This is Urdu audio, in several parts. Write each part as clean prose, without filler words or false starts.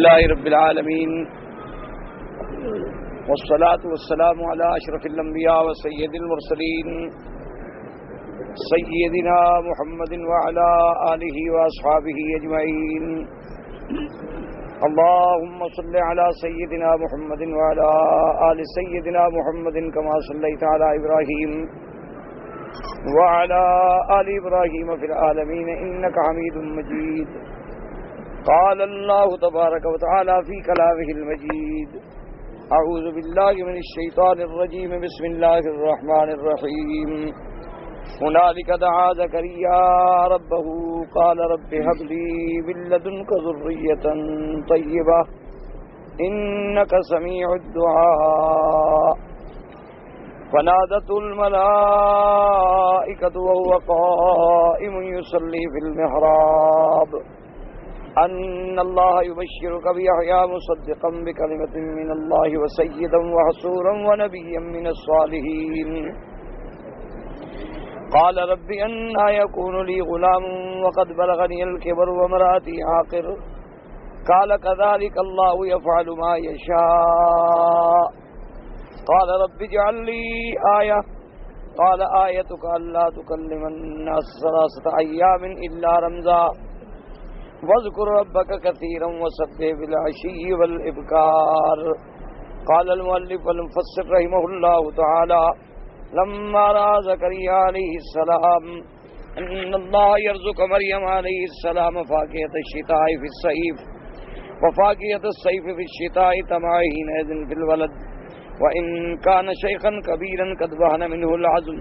لله رب العالمين والصلاة والسلام على أشرف الأنبياء وسيد المرسلين سيدنا محمد وعلى آله وأصحابه أجمعين. اللهم صل على سيدنا محمد وعلى آل سيدنا محمد كما صليت على إبراهيم وعلى آل إبراهيم في العالمين إنك حميد مجيد. قال الله تبارك وتعالى في كلامه المجيد: أعوذ بالله من الشيطان الرجيم بسم الله الرحمن الرحيم. هنالك دعا زكريا ربه قال رب هب لي من لدنك ذرية طيبة إنك سميع الدعاء. فنادته الملائكة وهو قائم يصلي في المحراب أن الله يبشرك بيحيى مصدقا بكلمة من الله وسيدا وحصورا ونبيا من الصالحين. قال رب أنى يكون لي غلام وقد بلغني الكبر وامرأتي عاقر. قال كذلك الله يفعل ما يشاء. قال رب اجعل لي آية. قال آيتك ألا تكلم الناس 3 أيام إلا رمزا واذكر ربك كثيرا وسبح بالعشي والإبكار. قال المؤلف والمفسر رحمه الله تعالى: لما رأى زكريا عليه السلام أن الله يرزق مريم عليه السلام فاكهة الشتاء في الصيف وفاكهة الصيف في الشتاء طمع حينئذ في الولد، وإن كان شيخا كبيرا قد بهن منه العزم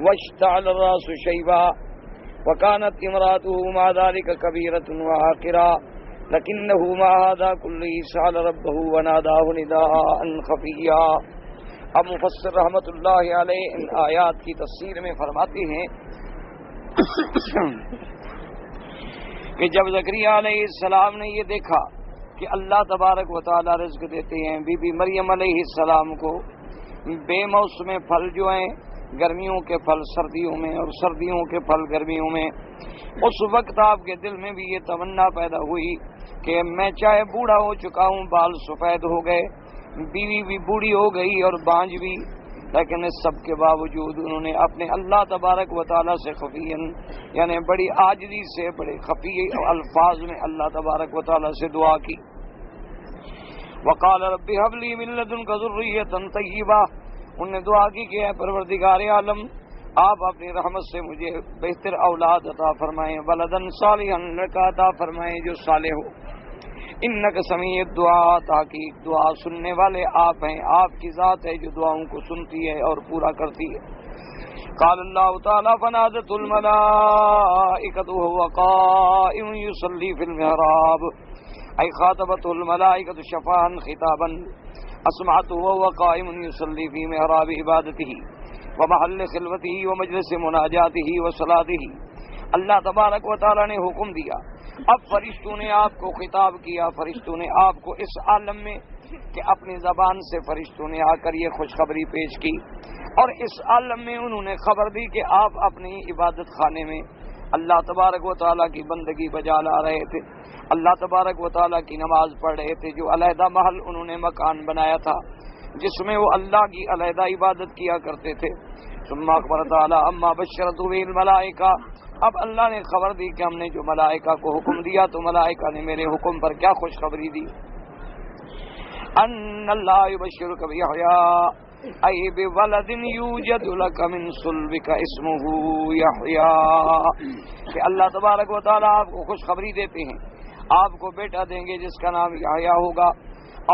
واشتعل الرأس شيبا، وكانت امرأته مع ذلك كبيرة وعاقرا، لكنه مع هذا كله سأل ربه وناداه نداء خفيا. اب مفسر رحمت اللہ علیہ ان آیات کی تفسیر میں فرماتے ہیں کہ جب زکریا علیہ السلام نے یہ دیکھا کہ اللہ تبارک و تعالی رزق دیتے ہیں بی بی مریم علیہ السلام کو بے موسم پھل جو ہیں، گرمیوں کے پھل سردیوں میں اور سردیوں کے پھل گرمیوں میں، اس وقت آپ کے دل میں بھی یہ تمنا پیدا ہوئی کہ میں چاہے بوڑھا ہو چکا ہوں، بال سفید ہو گئے، بیوی بھی بوڑھی ہو گئی اور بانج بھی، لیکن اس سب کے باوجود انہوں نے اپنے اللہ تبارک و تعالیٰ سے خفیاً یعنی بڑی عاجزی سے بڑے خفی الفاظ میں اللہ تبارک و تعالیٰ سے دعا کی. وقال رب هب لي من لدنك ذرية طيبة. انہوں نے دعا کی کہ اے پروردگار عالم، آپ اپنی رحمت سے مجھے بہتر اولاد عطا فرمائیں، ولدن صالحا، لڑکا عطا فرمائیں جو صالح ہو. انک سمیع الدعاء، تحقیق دعا سننے والے آپ ہیں، آپ کی ذات ہے جو دعاؤں کو سنتی ہے اور پورا کرتی ہے. قال اللہ تعالی: فنادته الملائکۃ وهو قائم يصلي في المحراب، ای خاطبته الملائکۃ شفاعا خطابا اسمعته وهو قائم يصلي في محراب عبادته ومحل خلوته ومجلس مناجاته وصلاته. اللہ تبارک و تعالی نے حکم دیا، اب فرشتوں نے آپ کو خطاب کیا، فرشتوں نے آپ کو اس عالم میں کہ اپنی زبان سے فرشتوں نے آ کر یہ خوشخبری پیش کی، اور اس عالم میں انہوں نے خبر دی کہ آپ اپنی عبادت خانے میں اللہ تبارک و تعالیٰ کی بندگی بجا لا رہے تھے، اللہ تبارک و تعالیٰ کی نماز پڑھ رہے تھے. جو علیحدہ محل انہوں نے مکان بنایا تھا جس میں وہ اللہ کی علیحدہ عبادت کیا کرتے تھے. ثم اخبر تعالی اما بشرته بالملائکہ، اب اللہ نے خبر دی کہ ہم نے جو ملائکہ کو حکم دیا تو ملائکہ نے میرے حکم پر کیا خوشخبری دی. ان اللہ یبشرک بیحییٰ ای بولد یوجد لک من صلبک اسمہ یحییٰ، کہ اللہ تبارک و تعالیٰ آپ کو خوشخبری دیتے ہیں آپ کو بیٹا دیں گے جس کا نام یحییٰ ہوگا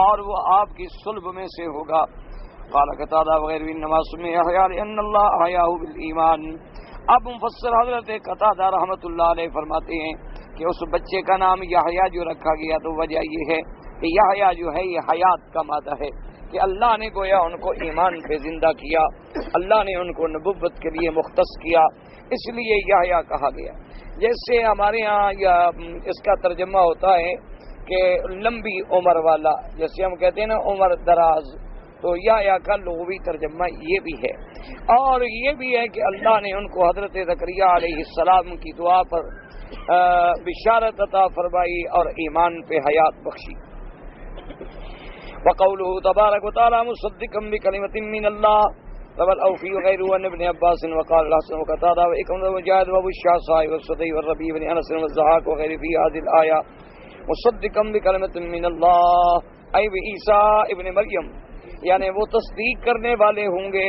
اور وہ آپ کی صلب میں سے ہوگا. قال قتادہ وغیر انما سمی یحییٰ لأن اللہ احیاہ بالایمان. اب مفسر حضرت قتادہ رحمۃ اللہ علیہ فرماتے ہیں کہ اس بچے کا نام یحییٰ جو رکھا گیا تو وجہ یہ ہے کہ یحییٰ جو ہے یہ حیات کا مادہ ہے کہ اللہ نے گویا ان کو ایمان پہ زندہ کیا، اللہ نے ان کو نبوت کے لیے مختص کیا، اس لیے یحییٰ کہا گیا. جیسے ہمارے ہاں یا اس کا ترجمہ ہوتا ہے کہ لمبی عمر والا، جیسے ہم کہتے ہیں نا عمر دراز، تو یا کا لغوی ترجمہ یہ بھی ہے. اور یہ بھی ہے کہ اللہ نے ان کو حضرت زکریا علیہ السلام کی دعا پر بشارت عطا فرمائی اور ایمان پہ حیات بخشی۔ وقوله تبارک و تعالی مصدقا بکلمۃ من اللہ روى الأوفي وغيره عن ابن عباس وقال الحسن وقتادة وإكرمة ومجاهد وأبو الشعثاء والسدي والربيع بن أنس والضحاك وغيره في هذه الآية مصدقا بكلمة من الله أي بعيسى ابن مریم، یعنی وہ تصدیق کرنے والے ہوں گے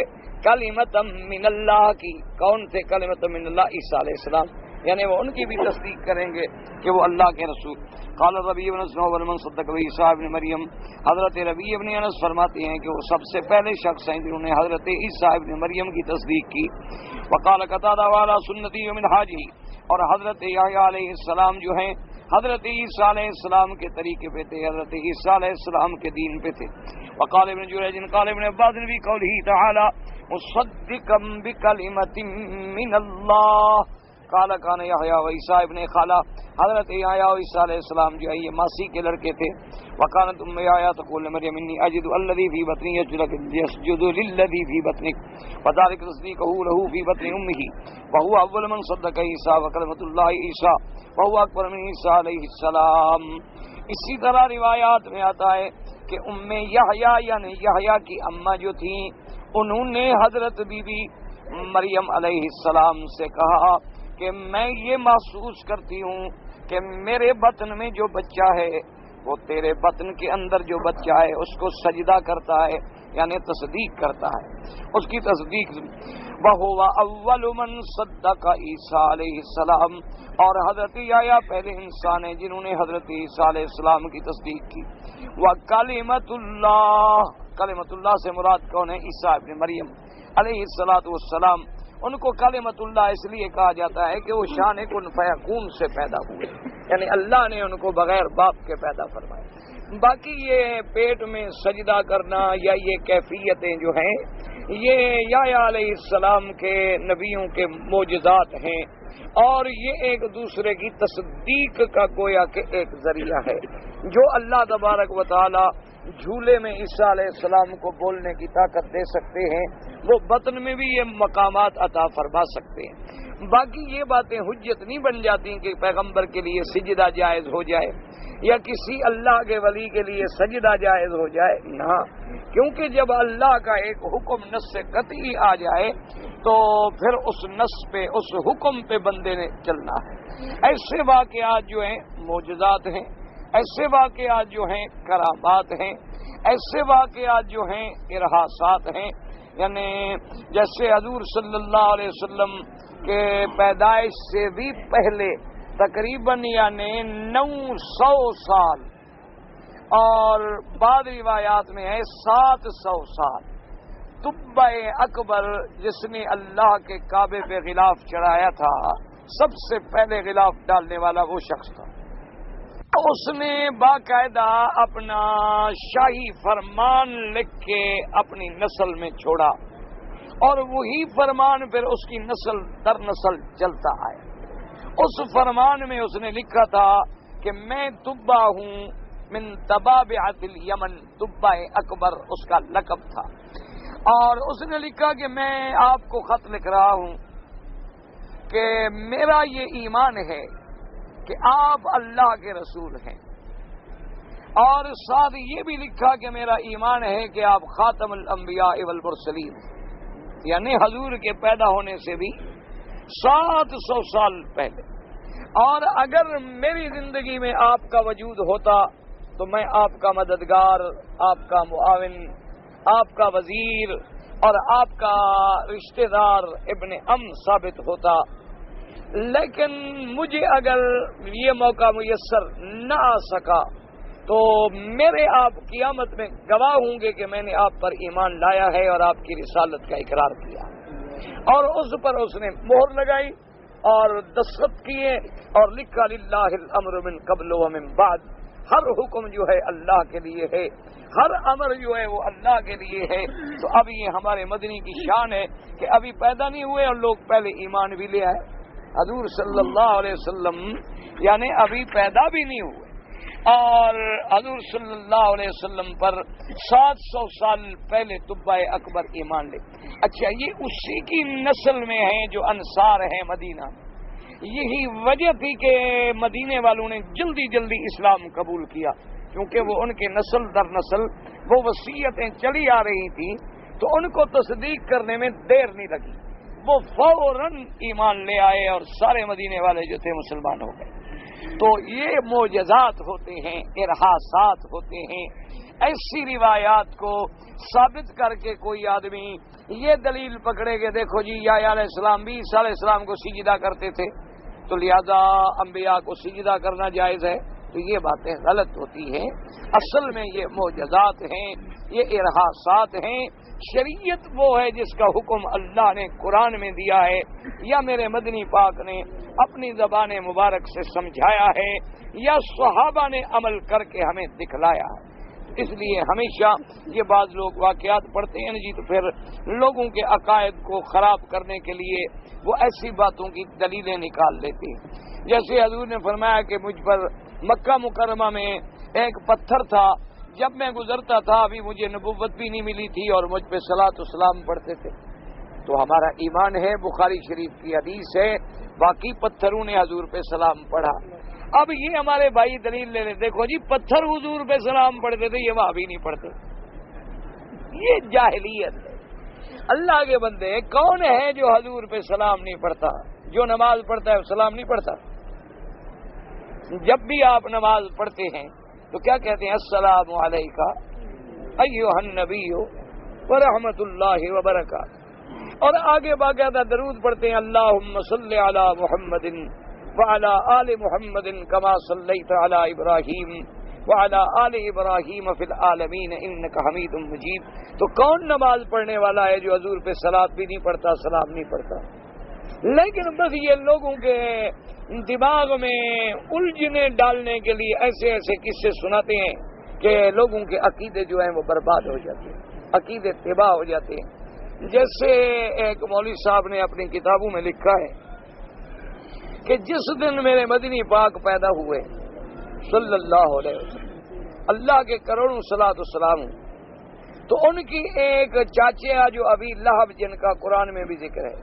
کلمۃ من اللہ کی۔ کون تھے کلمۃ من اللہ؟ عیسیٰ علیہ السلام، یعنی وہ ان کی بھی تصدیق کریں گے کہ وہ اللہ کے رسول۔ قال ربیع بن انس من صدق عیسیٰ ابن مریم، حضرت ربیع بن انس فرماتے ہیں کہ وہ سب سے پہلے شخص ہیں جنہوں نے حضرت عیسیٰ ابن مریم کی تصدیق کی۔ وقال قتادہ وعلی سنتی ومنہاجہ، اور حضرت یحییٰ علیہ السلام جو ہیں حضرت عیسیٰ علیہ السلام کے طریقے پہ تھے، حضرت عیسیٰ علیہ السلام کے دین پہ تھے۔ وقال ابن جریج قال ابن عباس فی قولہ تعالی مصدقا بکلمۃ من اللہ قال کان یحییٰ و عیسیٰ ابن خالہ، حضرت یحییٰ و عیسیٰ علیہ السلام جو ہے یہ ماسی کے لڑکے تھے۔ وکانت ام یحییٰ تقول لمریم انی اجد الذی فی بطنی یسجد للذی فی بطنک وذلک تصدیقہ لہ فی بطن امہ وہو اول من صدق عیسیٰ وکلمۃ اللہ عیسیٰ وہو اکبر من عیسیٰ علیہ السلام۔ اسی طرح روایات میں آتا ہے کہ ام یحییٰ یعنی یحییٰ کی اماں جو تھیں انہوں نے حضرت بی بی مریم علیہ السلام سے کہا کہ میں یہ محسوس کرتی ہوں کہ میرے بطن میں جو بچہ ہے وہ تیرے بطن کے اندر جو بچہ ہے اس کو سجدہ کرتا ہے، یعنی تصدیق کرتا ہے، اس کی تصدیق۔ وَهُوَ أَوَّلُ مَنْ صَدَّقَ عیسیٰ علیہ السلام، اور حضرت یحییٰ پہلے انسان ہیں جنہوں نے حضرت عیسیٰ علیہ السلام کی تصدیق کی۔ وَكَلِمَةُ اللَّهِ، کلمۃ اللہ سے مراد کون ہے؟ عیسیٰ ابن مریم علیہ السلام۔ ان کو کلمۃ اللہ اس لیے کہا جاتا ہے کہ وہ شان کن فیکون سے پیدا ہوئے، یعنی اللہ نے ان کو بغیر باپ کے پیدا فرمایا۔ باقی یہ پیٹ میں سجدہ کرنا یا یہ کیفیتیں جو ہیں یہ یحییٰ علیہ السلام کے نبیوں کے معجزات ہیں، اور یہ ایک دوسرے کی تصدیق کا گویا کہ ایک ذریعہ ہے جو اللہ تبارک و تعالی جھولے میں عیسیٰ علیہ السلام کو بولنے کی طاقت دے سکتے ہیں، وہ بطن میں بھی یہ مقامات عطا فرما سکتے ہیں۔ باقی یہ باتیں حجت نہیں بن جاتی کہ پیغمبر کے لیے سجدہ جائز ہو جائے یا کسی اللہ کے ولی کے لیے سجدہ جائز ہو جائے، نہ، کیونکہ جب اللہ کا ایک حکم نص قطعی آ جائے تو پھر اس نص پہ اس حکم پہ بندے نے چلنا ہے۔ ایسے واقعات جو ہیں معجزات ہیں، ایسے واقعات جو ہیں کرامات ہیں، ایسے واقعات جو ہیں ارہاسات ہیں، یعنی جیسے حضور صلی اللہ علیہ وسلم کے پیدائش سے بھی پہلے تقریباً یعنی 900 سال، اور بعض روایات میں ہے 700 سال، طبع اکبر جس نے اللہ کے کعبے پہ غلاف چڑھایا تھا، سب سے پہلے غلاف ڈالنے والا وہ شخص تھا۔ اس نے باقاعدہ اپنا شاہی فرمان لکھ کے اپنی نسل میں چھوڑا، اور وہی فرمان پھر اس کی نسل در نسل چلتا آیا۔ اس فرمان میں اس نے لکھا تھا کہ میں طبع ہوں من طبابعۃ الیمن، طبع اکبر اس کا لقب تھا، اور اس نے لکھا کہ میں آپ کو خط لکھ رہا ہوں کہ میرا یہ ایمان ہے کہ آپ اللہ کے رسول ہیں، اور ساتھ یہ بھی لکھا کہ میرا ایمان ہے کہ آپ خاتم الانبیاء والمرسلین، یعنی حضور کے پیدا ہونے سے بھی 700 سال پہلے، اور اگر میری زندگی میں آپ کا وجود ہوتا تو میں آپ کا مددگار، آپ کا معاون، آپ کا وزیر اور آپ کا رشتہ دار ابن ام ثابت ہوتا، لیکن مجھے اگر یہ موقع میسر نہ آ سکا تو میرے آپ قیامت میں گواہ ہوں گے کہ میں نے آپ پر ایمان لایا ہے اور آپ کی رسالت کا اقرار کیا، اور اس پر اس نے مہر لگائی اور دستخط کیے اور لکھا للہ الامر من قبل ومن بعد، ہر حکم جو ہے اللہ کے لیے ہے، ہر امر جو ہے وہ اللہ کے لیے ہے۔ تو اب یہ ہمارے مدنی کی شان ہے کہ ابھی پیدا نہیں ہوئے اور لوگ پہلے ایمان بھی لے آئے، حضور صلی اللہ علیہ وسلم یعنی ابھی پیدا بھی نہیں ہوئے، اور حضور صلی اللہ علیہ وسلم پر 700 سال پہلے طبع اکبر ایمان لے۔ اچھا، یہ اسی کی نسل میں ہیں جو انصار ہیں مدینہ، یہی وجہ تھی کہ مدینے والوں نے جلدی جلدی اسلام قبول کیا، کیونکہ وہ ان کے نسل در نسل وہ وصیتیں چلی آ رہی تھیں، تو ان کو تصدیق کرنے میں دیر نہیں لگی، وہ فوراً ایمان لے آئے اور سارے مدینے والے جو تھے مسلمان ہو گئے۔ تو یہ معجزات ہوتے ہیں، ارہاسات ہوتے ہیں۔ ایسی روایات کو ثابت کر کے کوئی آدمی یہ دلیل پکڑے کہ دیکھو جی یا علیہ السلام بھی عیسیٰ علیہ السلام کو سجدہ کرتے تھے تو لہذا انبیاء کو سجدہ کرنا جائز ہے، تو یہ باتیں غلط ہوتی ہیں۔ اصل میں یہ معجزات ہیں، یہ ارہاسات ہیں۔ شریعت وہ ہے جس کا حکم اللہ نے قرآن میں دیا ہے یا میرے مدنی پاک نے اپنی زبان مبارک سے سمجھایا ہے یا صحابہ نے عمل کر کے ہمیں دکھلایا ہے۔ اس لیے ہمیشہ یہ بعض لوگ واقعات پڑھتے ہیں جی، تو پھر لوگوں کے عقائد کو خراب کرنے کے لیے وہ ایسی باتوں کی دلیلیں نکال لیتے ہیں۔ جیسے حضور نے فرمایا کہ مجھ پر مکہ مکرمہ میں ایک پتھر تھا، جب میں گزرتا تھا ابھی مجھے نبوت بھی نہیں ملی تھی اور مجھ پہ صلاۃ و سلام پڑھتے تھے، تو ہمارا ایمان ہے، بخاری شریف کی حدیث ہے، باقی پتھروں نے حضور پہ سلام پڑھا۔ اب یہ ہمارے بھائی دلیل لے لیں، دیکھو جی پتھر حضور پہ سلام پڑھتے تھے، یہ وہاں بھی نہیں پڑھتے، یہ جاہلیت ہے۔ اللہ کے بندے کون ہے جو حضور پہ سلام نہیں پڑھتا؟ جو نماز پڑھتا ہے سلام نہیں پڑھتا؟ جب بھی آپ نماز پڑھتے ہیں تو کیا کہتے ہیں؟ السلام علیکہ ایھا النبی ورحمۃ اللہ وبرکاتہ، اور آگے باقاعدہ درود پڑھتے ہیں، اللہم صلی علی محمد وعلی آل محمد کما صلیت علی ابراہیم وعلی آل ابراہیم فی العالمین انک حمید مجید۔ تو کون نماز پڑھنے والا ہے جو حضور پہ صلاۃ بھی نہیں پڑھتا، سلام نہیں پڑھتا؟ لیکن بس یہ لوگوں کے دماغ میں الجھنے ڈالنے کے لیے ایسے ایسے قصے سناتے ہیں کہ لوگوں کے عقیدے جو ہیں وہ برباد ہو جاتے ہیں، عقیدے تباہ ہو جاتے ہیں۔ جیسے ایک مولوی صاحب نے اپنی کتابوں میں لکھا ہے کہ جس دن میرے مدنی پاک پیدا ہوئے صلی اللہ علیہ وسلم، اللہ کے کروڑوں صلاۃ و سلام، تو ان کی ایک چاچا جو ابی لہب، جن کا قرآن میں بھی ذکر ہے،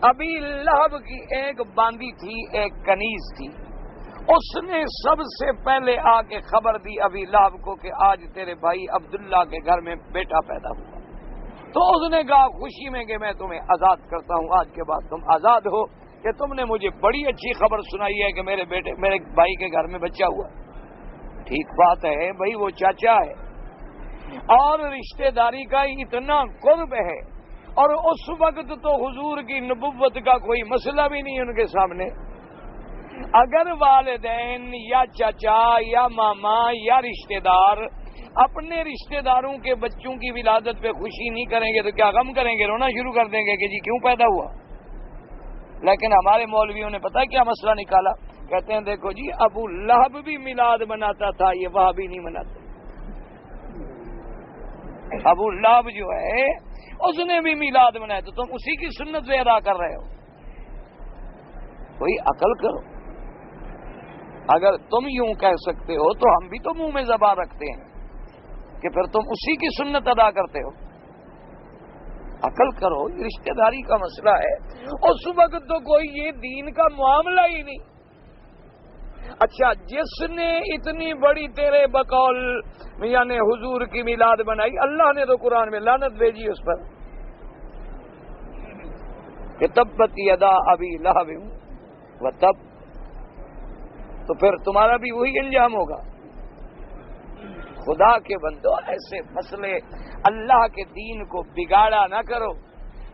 ابی لہب کی ایک باندی تھی، ایک کنیز تھی، اس نے سب سے پہلے آ کے خبر دی ابی لہب کو کہ آج تیرے بھائی عبداللہ کے گھر میں بیٹا پیدا ہوا۔ تو اس نے کہا خوشی میں کہ میں تمہیں آزاد کرتا ہوں، آج کے بعد تم آزاد ہو کہ تم نے مجھے بڑی اچھی خبر سنائی ہے کہ میرے بھائی کے گھر میں بچہ ہوا۔ ٹھیک بات ہے بھائی، وہ چاچا ہے اور رشتہ داری کا اتنا قرب ہے، اور اس وقت تو حضور کی نبوت کا کوئی مسئلہ بھی نہیں ان کے سامنے۔ اگر والدین یا چچا یا ماما یا رشتہ دار اپنے رشتہ داروں کے بچوں کی ولادت پہ خوشی نہیں کریں گے تو کیا غم کریں گے؟ رونا شروع کر دیں گے کہ جی کیوں پیدا ہوا۔ لیکن ہمارے مولویوں نے پتہ کیا مسئلہ نکالا؟ کہتے ہیں دیکھو جی ابو لہب بھی میلاد مناتا تھا، یہ وہاں بھی نہیں مناتے۔ ابو لہب جو ہے اس نے بھی میلاد منایا، تو تم اسی کی سنت سے ادا کر رہے ہو۔ کوئی عقل کرو، اگر تم یوں کہہ سکتے ہو تو ہم بھی تو منہ میں زبان رکھتے ہیں کہ پھر تم اسی کی سنت ادا کرتے ہو۔ عقل کرو، رشتہ داری کا مسئلہ ہے، اس وقت تو کوئی یہ دین کا معاملہ ہی نہیں۔ اچھا، جس نے اتنی بڑی تیرے بقول یعنی حضور کی میلاد بنائی، اللہ نے تو قرآن میں لعنت بھیجی اس پر کہ تبت یدا ابی لہب وتب، تو پھر تمہارا بھی وہی انجام ہوگا۔ خدا کے بندو، ایسے مسئلے اللہ کے دین کو بگاڑا نہ کرو۔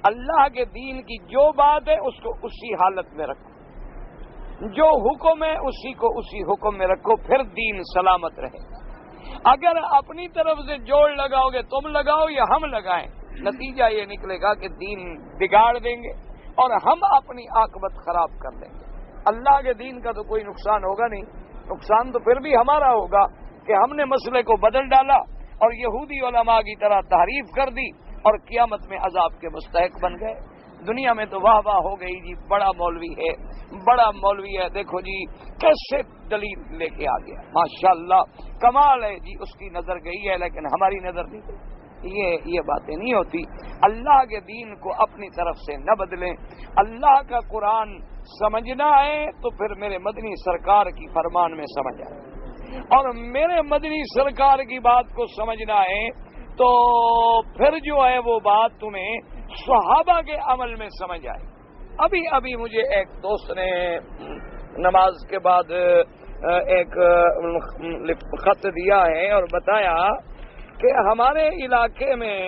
اللہ کے دین کی جو بات ہے اس کو اسی حالت میں رکھو، جو حکم ہے اسی کو اسی حکم میں رکھو، پھر دین سلامت رہے۔ اگر اپنی طرف سے جوڑ لگاؤ گے، تم لگاؤ یا ہم لگائیں، نتیجہ یہ نکلے گا کہ دین بگاڑ دیں گے اور ہم اپنی عاقبت خراب کر دیں گے۔ اللہ کے دین کا تو کوئی نقصان ہوگا نہیں، نقصان تو پھر بھی ہمارا ہوگا کہ ہم نے مسئلے کو بدل ڈالا اور یہودی علماء کی طرح تحریف کر دی اور قیامت میں عذاب کے مستحق بن گئے۔ دنیا میں تو واہ واہ ہو گئی جی، بڑا مولوی ہے، بڑا مولوی ہے، دیکھو جی کیسے دلیل لے کے آ گیا، ماشاءاللہ کمال ہے جی، اس کی نظر گئی ہے لیکن ہماری نظر نہیں گئی۔ یہ باتیں نہیں ہوتی. اللہ کے دین کو اپنی طرف سے نہ بدلیں. اللہ کا قرآن سمجھنا ہے تو پھر میرے مدنی سرکار کی فرمان میں سمجھ آئے, اور میرے مدنی سرکار کی بات کو سمجھنا ہے تو پھر جو ہے وہ بات تمہیں صحابہ کے عمل میں سمجھ آئے. ابھی مجھے ایک دوست نے نماز کے بعد ایک خط دیا ہے اور بتایا کہ ہمارے علاقے میں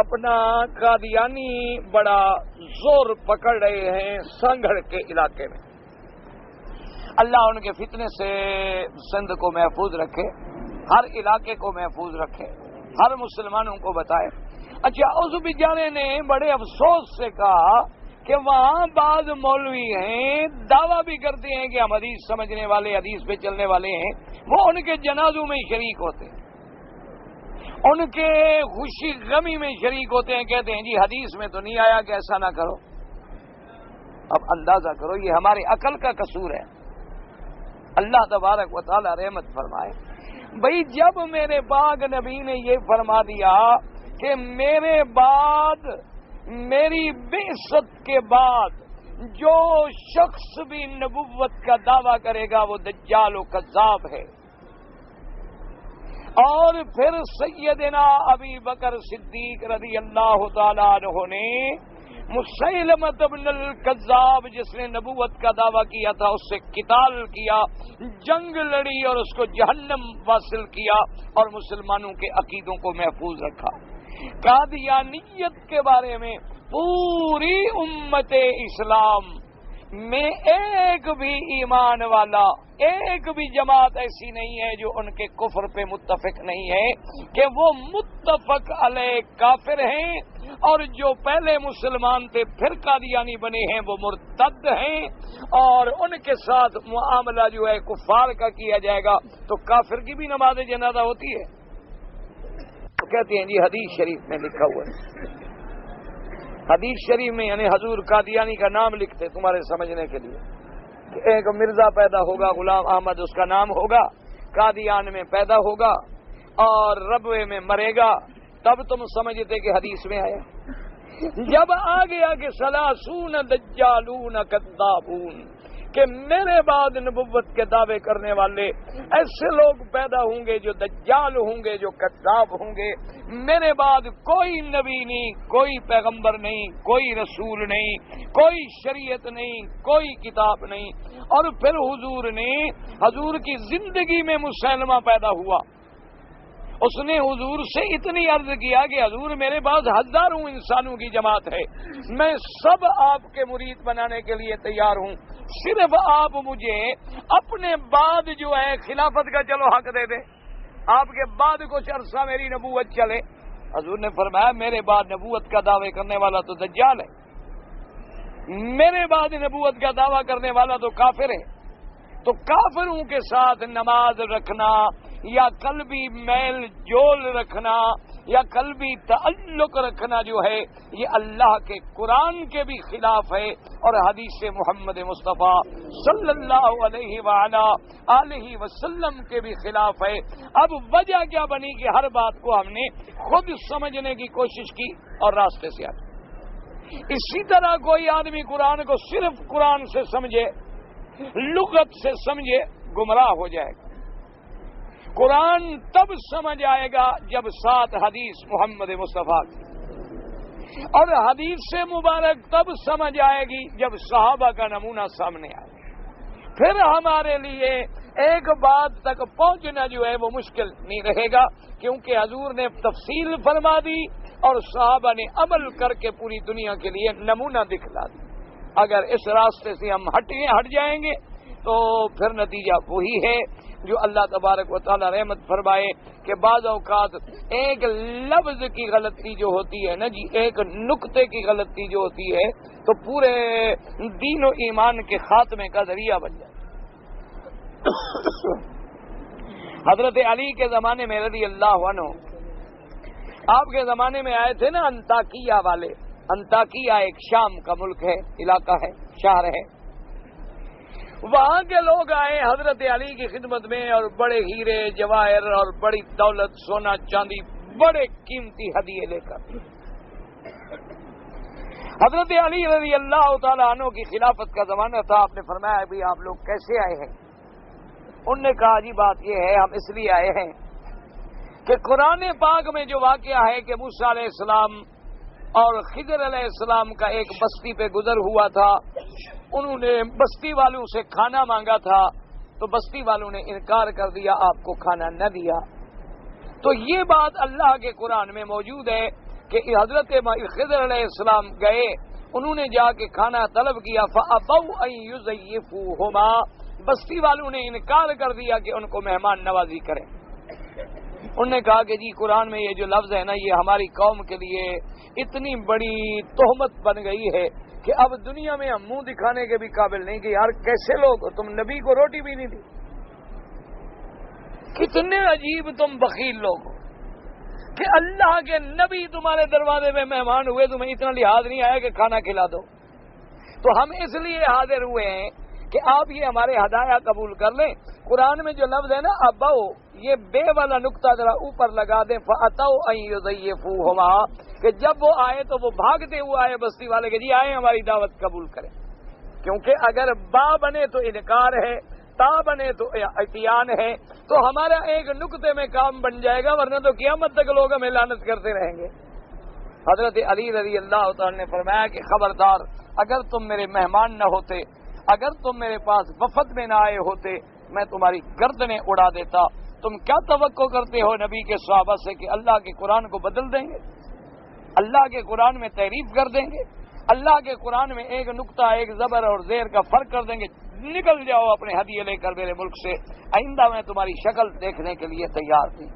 اپنا قادیانی بڑا زور پکڑ رہے ہیں سنگھڑ کے علاقے میں. اللہ ان کے فتنے سے سندھ کو محفوظ رکھے, ہر علاقے کو محفوظ رکھے, ہر مسلمانوں کو بتائے. اچھا, اس بیچارے نے بڑے افسوس سے کہا کہ وہاں بعض مولوی ہیں دعویٰ بھی کرتے ہیں کہ ہم حدیث سمجھنے والے, حدیث پہ چلنے والے ہیں, وہ ان کے جنازوں میں شریک ہوتے ہیں, ان کے خوشی غمی میں شریک ہوتے ہیں, کہتے ہیں جی حدیث میں تو نہیں آیا کہ ایسا نہ کرو. اب اندازہ کرو یہ ہمارے عقل کا قصور ہے. اللہ تبارک و تعالی رحمت فرمائے. بھئی جب میرے پاک نبی نے یہ فرما دیا کہ میرے بعد, میری بعثت کے بعد جو شخص بھی نبوت کا دعویٰ کرے گا وہ دجال و کذاب ہے, اور پھر سیدنا ابی بکر صدیق رضی اللہ تعالیٰ عنہ نے مسیلمۃ ابن الکذاب جس نے نبوت کا دعویٰ کیا تھا اس سے قتال کیا, جنگ لڑی اور اس کو جہنم واصل کیا اور مسلمانوں کے عقیدوں کو محفوظ رکھا. قادیانیت کے بارے میں پوری امت اسلام میں ایک بھی ایمان والا, ایک بھی جماعت ایسی نہیں ہے جو ان کے کفر پہ متفق نہیں ہے کہ وہ متفق علیہ کافر ہیں, اور جو پہلے مسلمان تھے پھر قادیانی بنے ہیں وہ مرتد ہیں, اور ان کے ساتھ معاملہ جو ہے کفار کا کیا جائے گا تو کافر کی بھی نماز جنازہ ہوتی ہے. تو کہتے ہیں جی حدیث شریف میں لکھا ہوا ہے, حدیث شریف میں یعنی حضور قادیانی کا نام لکھتے تمہارے سمجھنے کے لیے کہ ایک مرزا پیدا ہوگا, غلام احمد اس کا نام ہوگا, قادیان میں پیدا ہوگا اور ربوے میں مرے گا, تب تم سمجھتے کہ حدیث میں آیا. جب آ گیا کہ سلاسون دجالون کذابون, کہ میرے بعد نبوت کے دعوے کرنے والے ایسے لوگ پیدا ہوں گے جو دجال ہوں گے, جو کذاب ہوں گے, میرے بعد کوئی نبی نہیں, کوئی پیغمبر نہیں, کوئی رسول نہیں, کوئی شریعت نہیں, کوئی کتاب نہیں. اور پھر حضور کی زندگی میں مسلمہ پیدا ہوا. اس نے حضور سے اتنی عرض کیا کہ حضور میرے پاس ہزاروں انسانوں کی جماعت ہے, میں سب آپ کے مرید بنانے کے لیے تیار ہوں, صرف آپ مجھے اپنے بعد جو ہے خلافت کا چلو حق دے دیں, آپ کے بعد کچھ عرصہ میری نبوت چلے. حضور نے فرمایا میرے بعد نبوت کا دعوے کرنے والا تو دجال ہے, میرے بعد نبوت کا دعویٰ کرنے والا تو کافر ہے. تو کافروں کے ساتھ نماز رکھنا یا قلبی میل جول رکھنا یا قلبی تعلق رکھنا جو ہے یہ اللہ کے قرآن کے بھی خلاف ہے اور حدیث محمد مصطفیٰ صلی اللہ علیہ وآلہ آلہ وسلم کے بھی خلاف ہے. اب وجہ کیا بنی کہ ہر بات کو ہم نے خود سمجھنے کی کوشش کی اور راستے سے آئے. اسی طرح کوئی آدمی قرآن کو صرف قرآن سے سمجھے, لغت سے سمجھے, گمراہ ہو جائے گا. قرآن تب سمجھ آئے گا جب ساتھ حدیث محمد مصطفیٰ کی, اور حدیث سے مبارک تب سمجھ آئے گی جب صحابہ کا نمونہ سامنے آئے. پھر ہمارے لیے ایک بات تک پہنچنا جو ہے وہ مشکل نہیں رہے گا, کیونکہ حضور نے تفصیل فرما دی اور صحابہ نے عمل کر کے پوری دنیا کے لیے نمونہ دکھلا دی. اگر اس راستے سے ہم ہٹ جائیں گے تو پھر نتیجہ وہی ہے جو اللہ تبارک و تعالی رحمت فرمائے کہ بعض اوقات ایک لفظ کی غلطی جو ہوتی ہے نا جی, ایک نقطے کی غلطی جو ہوتی ہے تو پورے دین و ایمان کے خاتمے کا ذریعہ بن جائے. حضرت علی کے زمانے میں رضی اللہ عنہ, آپ کے زمانے میں آئے تھے نا انطاکیہ والے. انطاکیہ ایک شام کا ملک ہے, علاقہ ہے, شہر ہے. وہاں کے لوگ آئے حضرت علی کی خدمت میں اور بڑے ہیرے جواہر اور بڑی دولت, سونا چاندی بڑے قیمتی ہدیے لے کر۔ حضرت علی رضی اللہ تعالیٰ عنہ کی خلافت کا زمانہ تھا، آپ نے فرمایا ابھی آپ لوگ کیسے آئے ہیں؟ انہوں نے کہا جی بات یہ ہے ہم اس لیے آئے ہیں کہ قرآن پاک میں جو واقعہ ہے کہ موسیٰ علیہ السلام اور خضر علیہ السلام کا ایک بستی پہ گزر ہوا تھا، انہوں نے بستی والوں سے کھانا مانگا تھا تو بستی والوں نے انکار کر دیا، آپ کو کھانا نہ دیا۔ تو یہ بات اللہ کے قرآن میں موجود ہے کہ حضرت خضر علیہ السلام گئے، انہوں نے جا کے کھانا طلب کیا، فَأَبَوْا أَن يُضَيِّفُوهُمَا، بستی والوں نے انکار کر دیا کہ ان کو مہمان نوازی کریں۔ انہوں نے کہا کہ جی قرآن میں یہ جو لفظ ہے نا یہ ہماری قوم کے لیے اتنی بڑی تہمت بن گئی ہے کہ اب دنیا میں ہم منہ دکھانے کے بھی قابل نہیں کہ یار کیسے لوگ ہو، تم نبی کو روٹی بھی نہیں دی، کتنے عجیب تم بخیل لوگ ہو کہ اللہ کے نبی تمہارے دروازے میں مہمان ہوئے، تمہیں اتنا لحاظ نہیں آیا کہ کھانا کھلا دو۔ تو ہم اس لیے حاضر ہوئے ہیں کہ آپ یہ ہمارے ہدایہ قبول کر لیں۔ قرآن میں جو لفظ ہے نا ابو، یہ بے والا نقطہ ذرا اوپر لگا دیں، فَأَتَوْا أَن يُضَيِّفُوهُمَا، کہ جب وہ آئے تو وہ بھاگتے ہوئے آئے بستی والے کہ جی آئے ہماری دعوت قبول کریں، کیونکہ اگر با بنے تو انکار ہے، تا بنے تو عطیان ہے، تو ہمارا ایک نقطے میں کام بن جائے گا، ورنہ تو قیامت تک لوگ ہمیں لعنت کرتے رہیں گے۔ حضرت علی رضی اللہ تعالی نے فرمایا کہ خبردار، اگر تم میرے مہمان نہ ہوتے، اگر تم میرے پاس وفد میں نہ آئے ہوتے، میں تمہاری گردنیں اڑا دیتا۔ تم کیا توقع کرتے ہو نبی کے صحابہ سے کہ اللہ کے قرآن کو بدل دیں گے، اللہ کے قرآن میں تحریف کر دیں گے، اللہ کے قرآن میں ایک نقطہ ایک زبر اور زیر کا فرق کر دیں گے؟ نکل جاؤ اپنے ہدیے لے کر میرے ملک سے، آئندہ میں تمہاری شکل دیکھنے کے لیے تیار تھی۔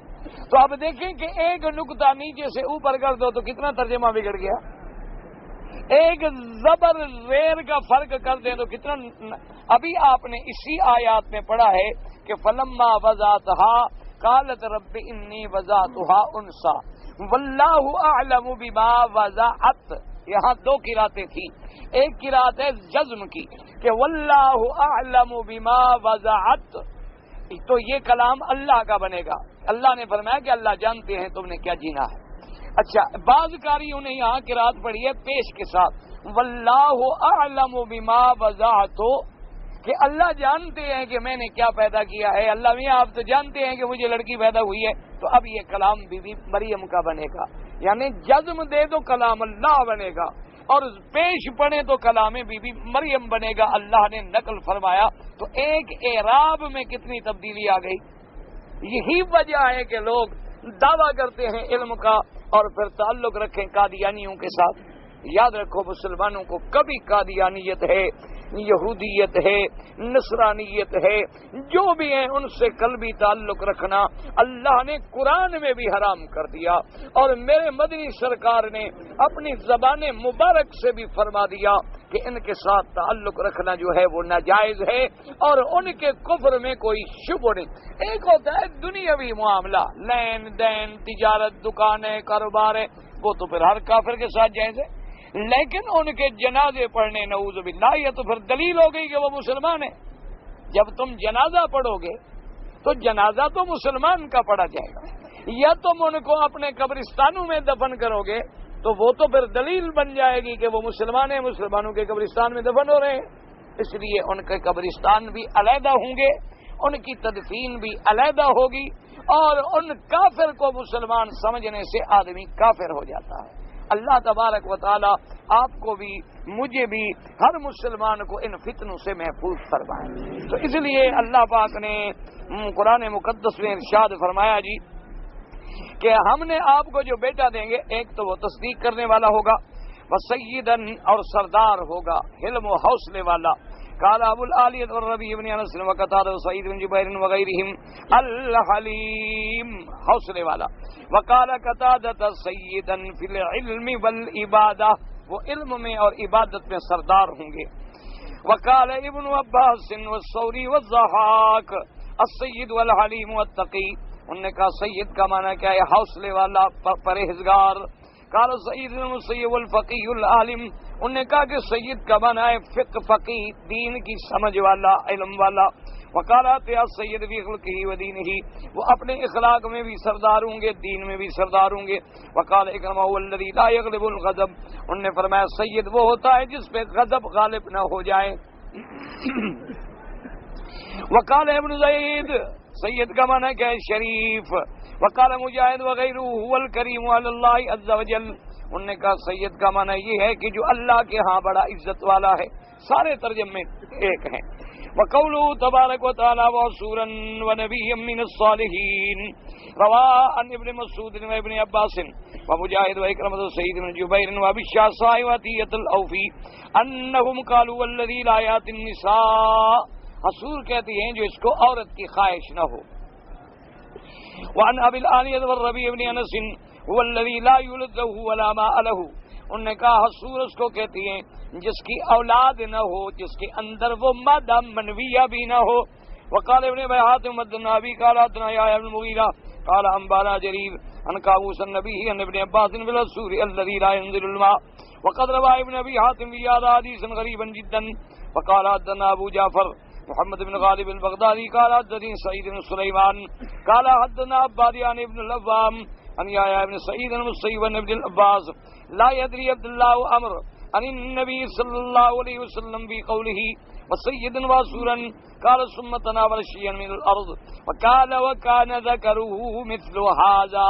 تو اب دیکھیں کہ ایک نقطہ نیچے سے اوپر کر دو تو کتنا ترجمہ بگڑ گیا، ایک زبر زیر کا فرق کر دیں تو کتنا۔ ابھی آپ نے اسی آیات میں پڑھا ہے کہ فَلَمَّا وَضَعْتُهَا قَالَتْ رَبِّ إِنِّي وَضَعْتُهَا أُنثَىٰ وَاللَّهُ أَعْلَمُ بِمَا وَضَعَتْ، یہاں دو قراتیں تھی، ایک قرات ہے جزم کی کہ واللہ اعلم بما وضعت، تو یہ کلام اللہ کا بنے گا، اللہ نے فرمایا کہ اللہ جانتے ہیں تم نے کیا جینا ہے۔ اچھا، بعض قاریوں نے یہاں قرات پڑھی ہے پیش کے ساتھ واللہ اعلم بما وضعت، کہ اللہ جانتے ہیں کہ میں نے کیا پیدا کیا ہے، اللہ میاں آپ تو جانتے ہیں کہ مجھے لڑکی پیدا ہوئی ہے، تو اب یہ کلام بی بی مریم کا بنے گا، یعنی جزم دے تو کلام اللہ بنے گا، اور پیش پڑھے تو کلام بی بی مریم بنے گا، اللہ نے نقل فرمایا۔ تو ایک اعراب میں کتنی تبدیلی آ گئی۔ یہی وجہ ہے کہ لوگ دعویٰ کرتے ہیں علم کا اور پھر تعلق رکھیں قادیانیوں کے ساتھ۔ یاد رکھو مسلمانوں کو کبھی قادیانیت ہے، یہودیت ہے، نصرانیت ہے، جو بھی ہیں ان سے قلبی تعلق رکھنا اللہ نے قرآن میں بھی حرام کر دیا، اور میرے مدنی سرکار نے اپنی زبان مبارک سے بھی فرما دیا کہ ان کے ساتھ تعلق رکھنا جو ہے وہ ناجائز ہے، اور ان کے کفر میں کوئی شبہ نہیں۔ ایک ہوتا ہے دنیاوی معاملہ، لین دین، تجارت، دکانیں، کاروبار ہے، وہ تو پھر ہر کافر کے ساتھ جائز ہے، لیکن ان کے جنازے پڑھنے نعوذ باللہ، یہ تو پھر دلیل ہو گئی کہ وہ مسلمان ہیں۔ جب تم جنازہ پڑھو گے تو جنازہ تو مسلمان کا پڑھا جائے گا، یا تم ان کو اپنے قبرستانوں میں دفن کرو گے تو وہ تو پھر دلیل بن جائے گی کہ وہ مسلمان ہیں، مسلمانوں کے قبرستان میں دفن ہو رہے ہیں، اس لیے ان کے قبرستان بھی علیحدہ ہوں گے، ان کی تدفین بھی علیحدہ ہوگی، اور ان کافر کو مسلمان سمجھنے سے آدمی کافر ہو جاتا ہے۔ اللہ تبارک و تعالی آپ کو بھی مجھے بھی ہر مسلمان کو ان فتنوں سے محفوظ فرمائے۔ تو اس لیے اللہ پاک نے قرآن مقدس میں ارشاد فرمایا جی کہ ہم نے آپ کو جو بیٹا دیں گے، ایک تو وہ تصدیق کرنے والا ہوگا، وسیدن اور سردار ہوگا، حلم و حوصلے والا۔ قال ابو العالیۃ والربیع بن انس وقتادہ وسعید بن جبیر وغیرہم الحلیم، حوصلے والا۔ وقال قتادہ سیدا فی العلم والعبادہ، وہ علم میں اور عبادت میں سردار ہوں گے۔ وقال ابن عباس والثوری والضحاک السید والحلیم والتقی، انہوں نے کہا سید کا معنی کیا ہے؟ حوصلے والا، پرہیزگار۔ قال سعید المسیب الفقی العالم، انہوں نے کہا کہ سید کا معنی ہے فقہ، فقی، دین کی سمجھ والا، علم والا۔ وقالات یا سید فی خلقہ و دینہ، وہ اپنے اخلاق میں بھی سردار ہوں گے، دین میں بھی سردار ہوں گے. وقال اکرمہ هو الذی لا یغلب الغضب، انہوں نے فرمایا سید وہ ہوتا ہے جس پہ غضب غالب نہ ہو جائے. وقال ابن زید، سید کا معنی کیا ہے؟ شریف. وقال مجاہد وغیرہ هو الکریم علی اللہ عز وجل، انہوں نے کہا سید کا معنی یہ ہے کہ جو اللہ کے ہاں بڑا عزت والا ہے. سارے ترجمے ایک ہیں. وقوله تبارک و تعالی وسورا ونبی من الصالحین، روا عن ابن مسعود و ابن عباس ومجاہد و اکرمۃ سعید بن جبیر و ابی الشعثاء و عطیۃ الاوفی انہم قالوا والذی لا یأتی النساء، حصور کہتی ہیں جو اس کو عورت کی خواہش نہ ہو. وعن ابی العالیہ والربیع بن انس هو الذی لا یولد له ولا ماء له، انہوں نے کہا حصور اس کو کہتی ہیں جس کی اولاد نہ ہو، جس کے اندر وہ مادہ منویہ بھی نہ ہو. وقال ابن ابی حاتم حدثنا ابی قال حدثنا یحیی بن المغیرہ قال انبانا جریر عن قابوس النبی عن ابن عباس بالسور الذی لا ينزل الماء. وقد روى ابن ابی حاتم في هذا حديثا غريبا جدا. وقال حدثنا ابو جعفر محمد بن غالب البغدادي قال حدثني سعيد بن سليمان قال حدثنا عباد عن ابن الأوام عن يحيى بن سعيد المسيب عن ابن العباس لا يدري عبد الله امر عن النبي صلى الله عليه وسلم في قوله وسيدا واسورا قال ثم تناول شيئا من الارض وقال وكان ذكره مثل هذا،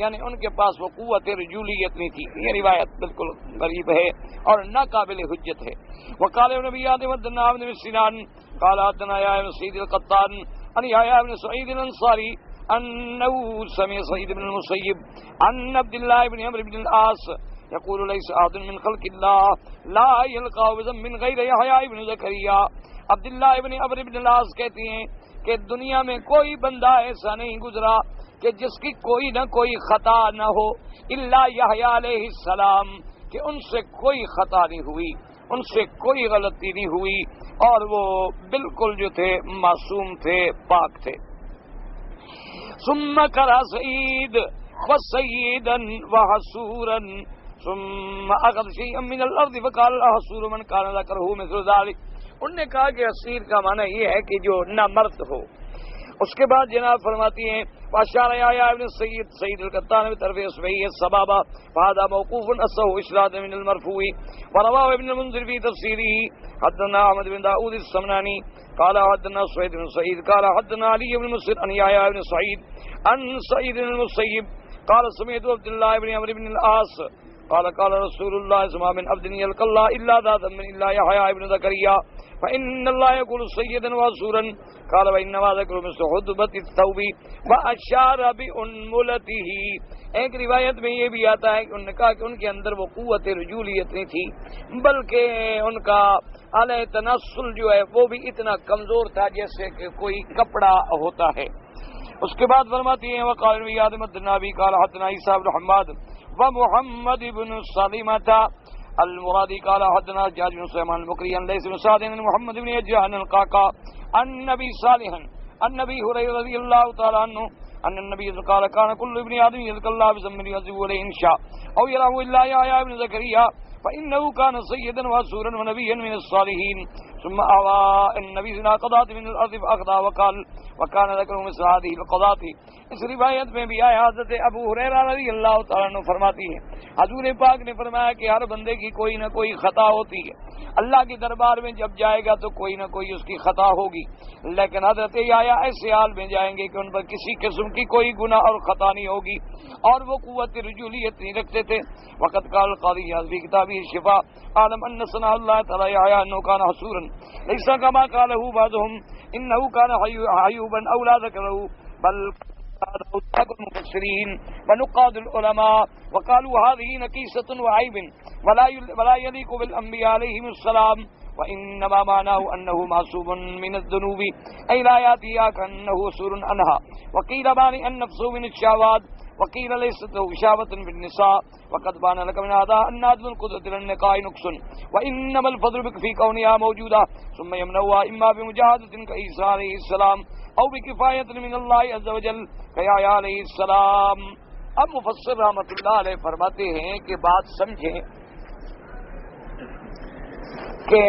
یعنی ان کے پاس وہ قوت رجولیت نہیں تھی. یہ روایت بالکل غریب ہے اور ناقابل حجت ہے. وقال ابن آدم حدثنا ابن سنان قال حدثنا يحيى بن سعيد القطان عن يحيى بن سعيد الانصاري انه سمع سعيد بن المسيب عن عبد الله بن عمرو بن العاص يقول ليس احد من خلق الله لا يلقى بذنب من غير يحيى بن زكريا. عبداللہ ابن عمرو بن العاص کہتے ہیں کہ دنیا میں کوئی بندہ ایسا نہیں گزرا کہ جس کی کوئی نہ کوئی خطا نہ ہو الا یحییٰ علیہ السلام، کہ ان سے کوئی خطا نہیں ہوئی، ان سے کوئی غلطی نہیں ہوئی، اور وہ بالکل جو تھے معصوم تھے، پاک تھے. ثم کرا سعید وسیدا وحسورا ثم اخذ شيئا من الارض فقال حسور من كان ذكره مثل ذلك. انہوں نے کہا کہ حسیر کا معنی یہ ہے کہ جو نہ مرد ہو. اس کے بعد جناب فرماتی ہیں واشار يحيى ابن سعيد القطان بطرف اصبعه السبابه فهذا موقوف اصح اسناد من المرفوع. ورواه ابن المنذر في تفسيره حدثنا احمد بن داود السمناني قال حدثنا سعيد بن سعيد قال حدثنا علي بن مسر عن يحيى بن سعيد عن سعيد بن المسيب قال سمعت عبد الله بن عمرو بن العاص قال قال رسول الله صلى الله عليه وسلم من عبد يلقى الله الا ذا ذنب الا يحيى بن زكريا فان الله يقول سيدا وسورا قال وانما ذكر مثل حدبة الثوب واشار بانملته. ایک روایت میں یہ بھی آتا ہے کہ انہوں نے کہا کہ ان کے اندر وہ قوت رجولیت نہیں تھی، بلکہ ان کا علیہ تناسل جو ہے وہ بھی اتنا کمزور تھا جیسے کہ کوئی کپڑا ہوتا ہے. اس کے بعد فرماتی ہیں وقال یاد مدنابی قال حدثنا عیسیٰ بن حماد ومحمد بن سلمة المرادي قال حدثنا حجاج بن سليمان المقري عن ليث بن سعد بن محمد بن يجان القعقاع عن النبي صالحا عن ابي هريره رضي الله تعالى عنه ان النبي قال كان كل ابن ادم يذكر الله بذنب يعذب عليه ان شاء او يراه الا يحيى بن زكريا فانه كان سيدا وسورا ونبيا من الصالحين. ثم اوى النبي ذنا قضات من الارض فاخذها وقال وكان ذكر مثل هذه القضات. اس روایت میں بھی آیا حضرت ابو ہریرہ رضی اللہ تعالیٰ عنہ فرماتی ہیں حضور پاک نے فرمایا کہ ہر بندے کی کوئی نہ کوئی خطا ہوتی ہے. اللہ کے دربار میں جب جائے گا تو کوئی نہ کوئی اس کی خطا ہوگی، لیکن حضرت یحییٰ ایسے حال میں جائیں گے کہ ان پر کسی قسم کی کوئی گناہ اور خطا نہیں ہوگی، اور وہ قوت رجولیت نہیں رکھتے تھے. وقت قال القاضی حضبی کتابی شفا عالم ان صنع اللہ تعالی یحییٰ انه كان حسورا ليس كما قاله بعضهم انه كان حیوبا او لا ذکره بل المفسرين ونقاد العلماء وقالوا هذه نكيسة وعيب ولا يليق بالأنبياء عليهم السلام وإنما معناه أنه معصوم من الذنوب أي لا يأتيها كأنه سور عنها. وقيل بان النفس من الشهوات وقيل ليست له شهوة بالنساء وقد بان لك من هذا أن عدم القدرة للنقاء نقص وإنما الفضل بك في كونها موجودة ثم يمنعها إما بمجاهدة كعيسى عليه السلام او بکفایت من اللہ عز وجل یحییٰ علیہ السلام. اب مفسر رحمۃ اللہ علیہ فرماتے ہیں کہ بات سمجھیں کہ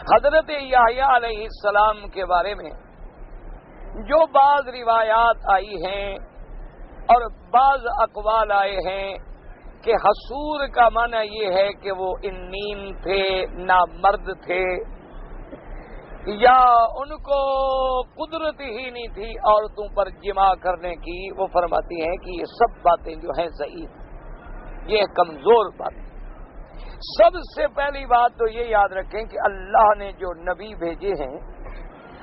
حضرت یحییٰ علیہ السلام کے بارے میں جو بعض روایات آئی ہیں اور بعض اقوال آئے ہیں کہ حسور کا معنی یہ ہے کہ وہ انین تھے، نامرد تھے، یا ان کو قدرت ہی نہیں تھی عورتوں پر جماع کرنے کی، وہ فرماتی ہیں کہ یہ سب باتیں جو ہیں ضعیف، یہ کمزور باتیں۔ سب سے پہلی بات تو یہ یاد رکھیں کہ اللہ نے جو نبی بھیجے ہیں،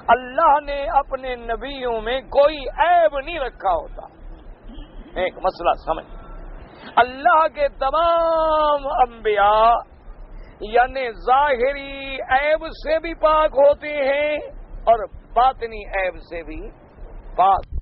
اللہ نے اپنے نبیوں میں کوئی عیب نہیں رکھا ہوتا۔ ایک مسئلہ سمجھ، اللہ کے تمام انبیاء یعنی ظاہری عیب سے بھی پاک ہوتے ہیں اور باطنی عیب سے بھی پاک۔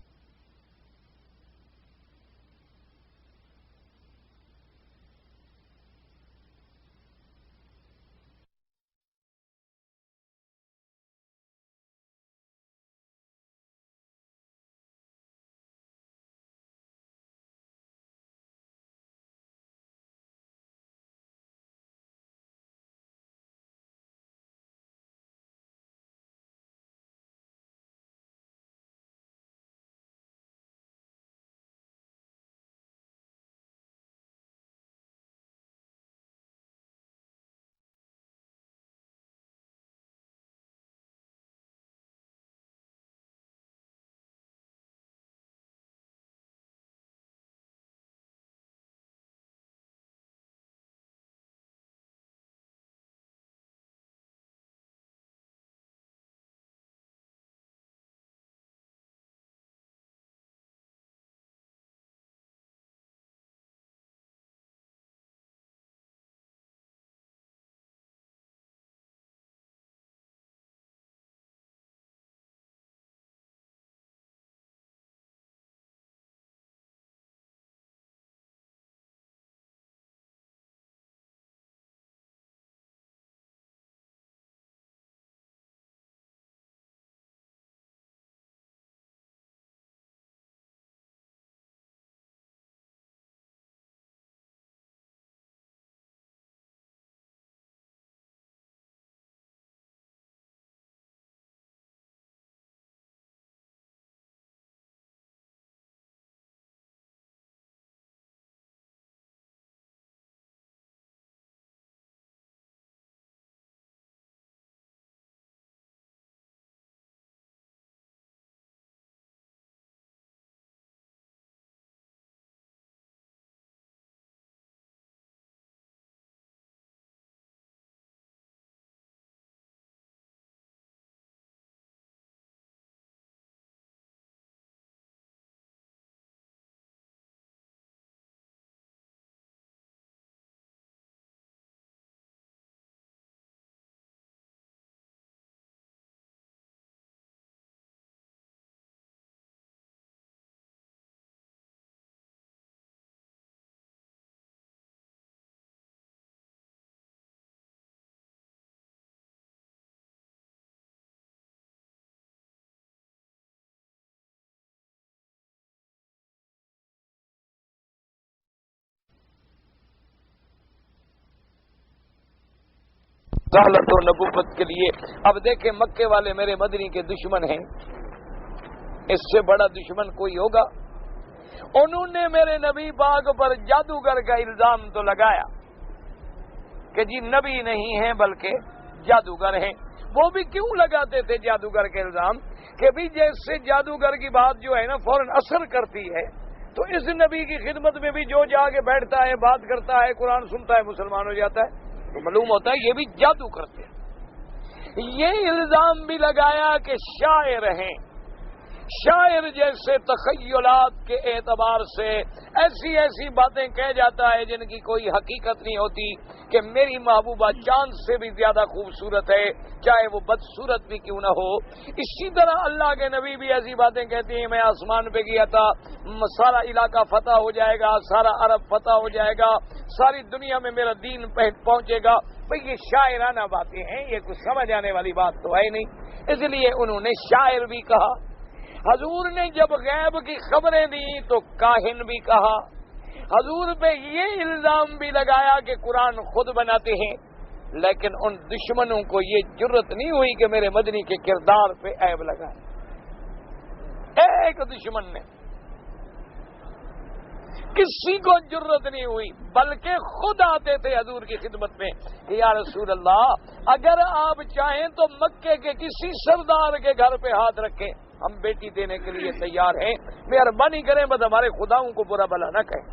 رسالت و نبوت کے لیے۔ اب دیکھیں مکے والے میرے مدنی کے دشمن ہیں، اس سے بڑا دشمن کوئی ہوگا؟ انہوں نے میرے نبی پاک پر جادوگر کا الزام تو لگایا کہ جی نبی نہیں ہیں بلکہ جادوگر ہیں۔ وہ بھی کیوں لگاتے تھے جادوگر کے الزام کہ بھی جیسے جادوگر کی بات جو ہے نا فوراً اثر کرتی ہے، تو اس نبی کی خدمت میں بھی جو جا کے بیٹھتا ہے، بات کرتا ہے، قرآن سنتا ہے، مسلمان ہو جاتا ہے، تو معلوم ہوتا ہے یہ بھی جادو کرتے ہیں۔ یہ الزام بھی لگایا کہ شاعر ہیں، شاعر جیسے تخیلات کے اعتبار سے ایسی ایسی باتیں کہہ جاتا ہے جن کی کوئی حقیقت نہیں ہوتی، کہ میری محبوبہ چاند سے بھی زیادہ خوبصورت ہے چاہے وہ بدصورت بھی کیوں نہ ہو۔ اسی طرح اللہ کے نبی بھی ایسی باتیں کہتے ہیں، میں آسمان پہ گیا تھا، سارا علاقہ فتح ہو جائے گا، سارا عرب فتح ہو جائے گا، ساری دنیا میں میرا دین پہنچے گا۔ بھئی یہ شاعرانہ باتیں ہیں، یہ کچھ سمجھ آنے والی بات تو ہے نہیں، اس لیے انہوں نے شاعر بھی کہا۔ حضور نے جب غیب کی خبریں دی تو کاہن بھی کہا۔ حضور پہ یہ الزام بھی لگایا کہ قرآن خود بناتے ہیں۔ لیکن ان دشمنوں کو یہ جرت نہیں ہوئی کہ میرے مدنی کے کردار پہ عیب لگائے. ایک دشمن نے کسی کو جرت نہیں ہوئی، بلکہ خود آتے تھے حضور کی خدمت میں کہ یا رسول اللہ اگر آپ چاہیں تو مکے کے کسی سردار کے گھر پہ ہاتھ رکھیں، ہم بیٹی دینے کے لیے تیار ہیں، مہربانی کریں بس ہمارے خداؤں کو برا بھلا نہ کہیں.